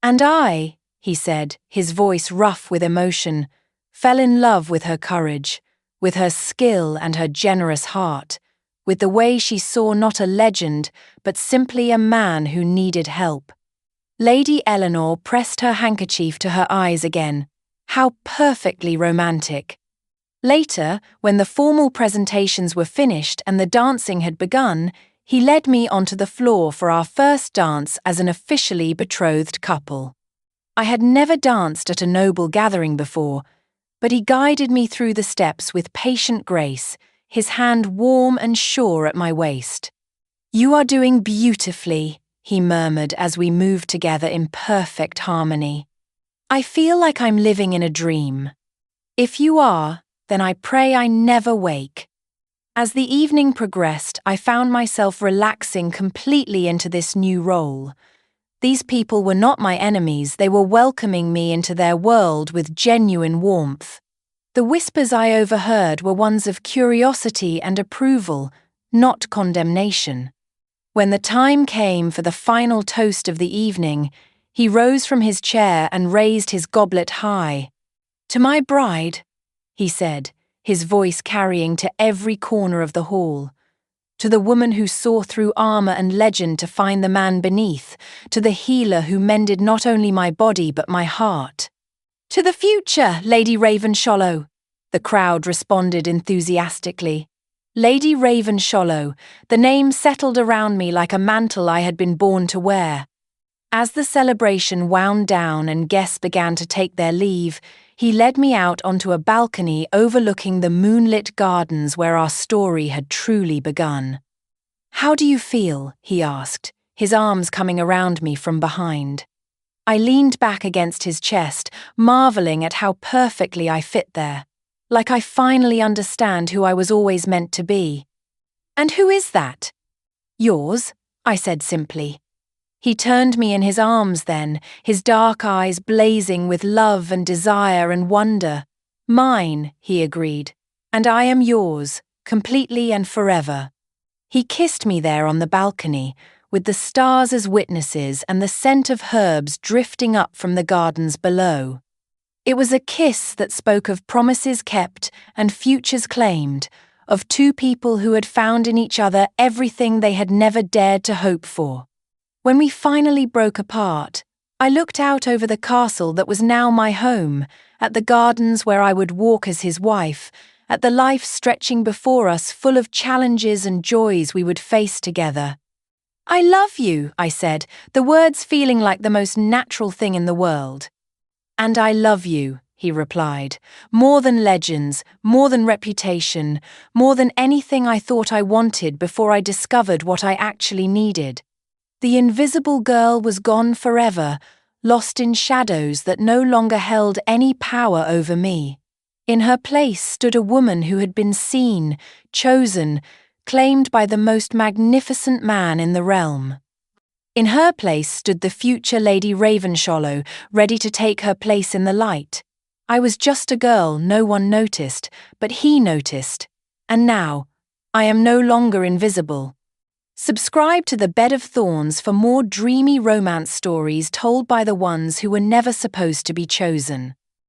"And I," he said, his voice rough with emotion, "fell in love with her courage, with her skill and her generous heart, with the way she saw not a legend, but simply a man who needed help." Lady Eleanor pressed her handkerchief to her eyes again. How perfectly romantic. Later, when the formal presentations were finished and the dancing had begun, he led me onto the floor for our first dance as an officially betrothed couple. I had never danced at a noble gathering before, but he guided me through the steps with patient grace, his hand warm and sure at my waist. "You are doing beautifully," he murmured as we moved together in perfect harmony. "I feel like I'm living in a dream." "If you are, then I pray I never wake." As the evening progressed, I found myself relaxing completely into this new role. These people were not my enemies, they were welcoming me into their world with genuine warmth. The whispers I overheard were ones of curiosity and approval, not condemnation. When the time came for the final toast of the evening, he rose from his chair and raised his goblet high. "To my bride," he said, his voice carrying to every corner of the hall. to the woman who saw through armor and legend to find the man beneath, to the healer who mended not only my body but my heart. To the future, Lady Ravenshollow, the crowd responded enthusiastically. Lady Ravenshollow, the name settled around me like a mantle I had been born to wear. As the celebration wound down and guests began to take their leave, he led me out onto a balcony overlooking the moonlit gardens where our story had truly begun. "How do you feel?" he asked, his arms coming around me from behind. I leaned back against his chest, marveling at how perfectly I fit there, like I finally understand who I was always meant to be. "And who is that?" "Yours," I said simply. He turned me in his arms then, his dark eyes blazing with love and desire and wonder. "Mine," he agreed, "and I am yours, completely and forever." He kissed me there on the balcony, with the stars as witnesses and the scent of herbs drifting up from the gardens below. It was a kiss that spoke of promises kept and futures claimed, of two people who had found in each other everything they had never dared to hope for. When we finally broke apart, I looked out over the castle that was now my home, at the gardens where I would walk as his wife, at the life stretching before us full of challenges and joys we would face together. "I love you," I said, the words feeling like the most natural thing in the world. "And I love you," he replied, "more than legends, more than reputation, more than anything I thought I wanted before I discovered what I actually needed." The invisible girl was gone forever, lost in shadows that no longer held any power over me. In her place stood a woman who had been seen, chosen, claimed by the most magnificent man in the realm. In her place stood the future Lady Ravenshollow, ready to take her place in the light. I was just a girl no one noticed, but he noticed. And now, I am no longer invisible. Subscribe to The Bed of Thorns for more dreamy romance stories told by the ones who were never supposed to be chosen.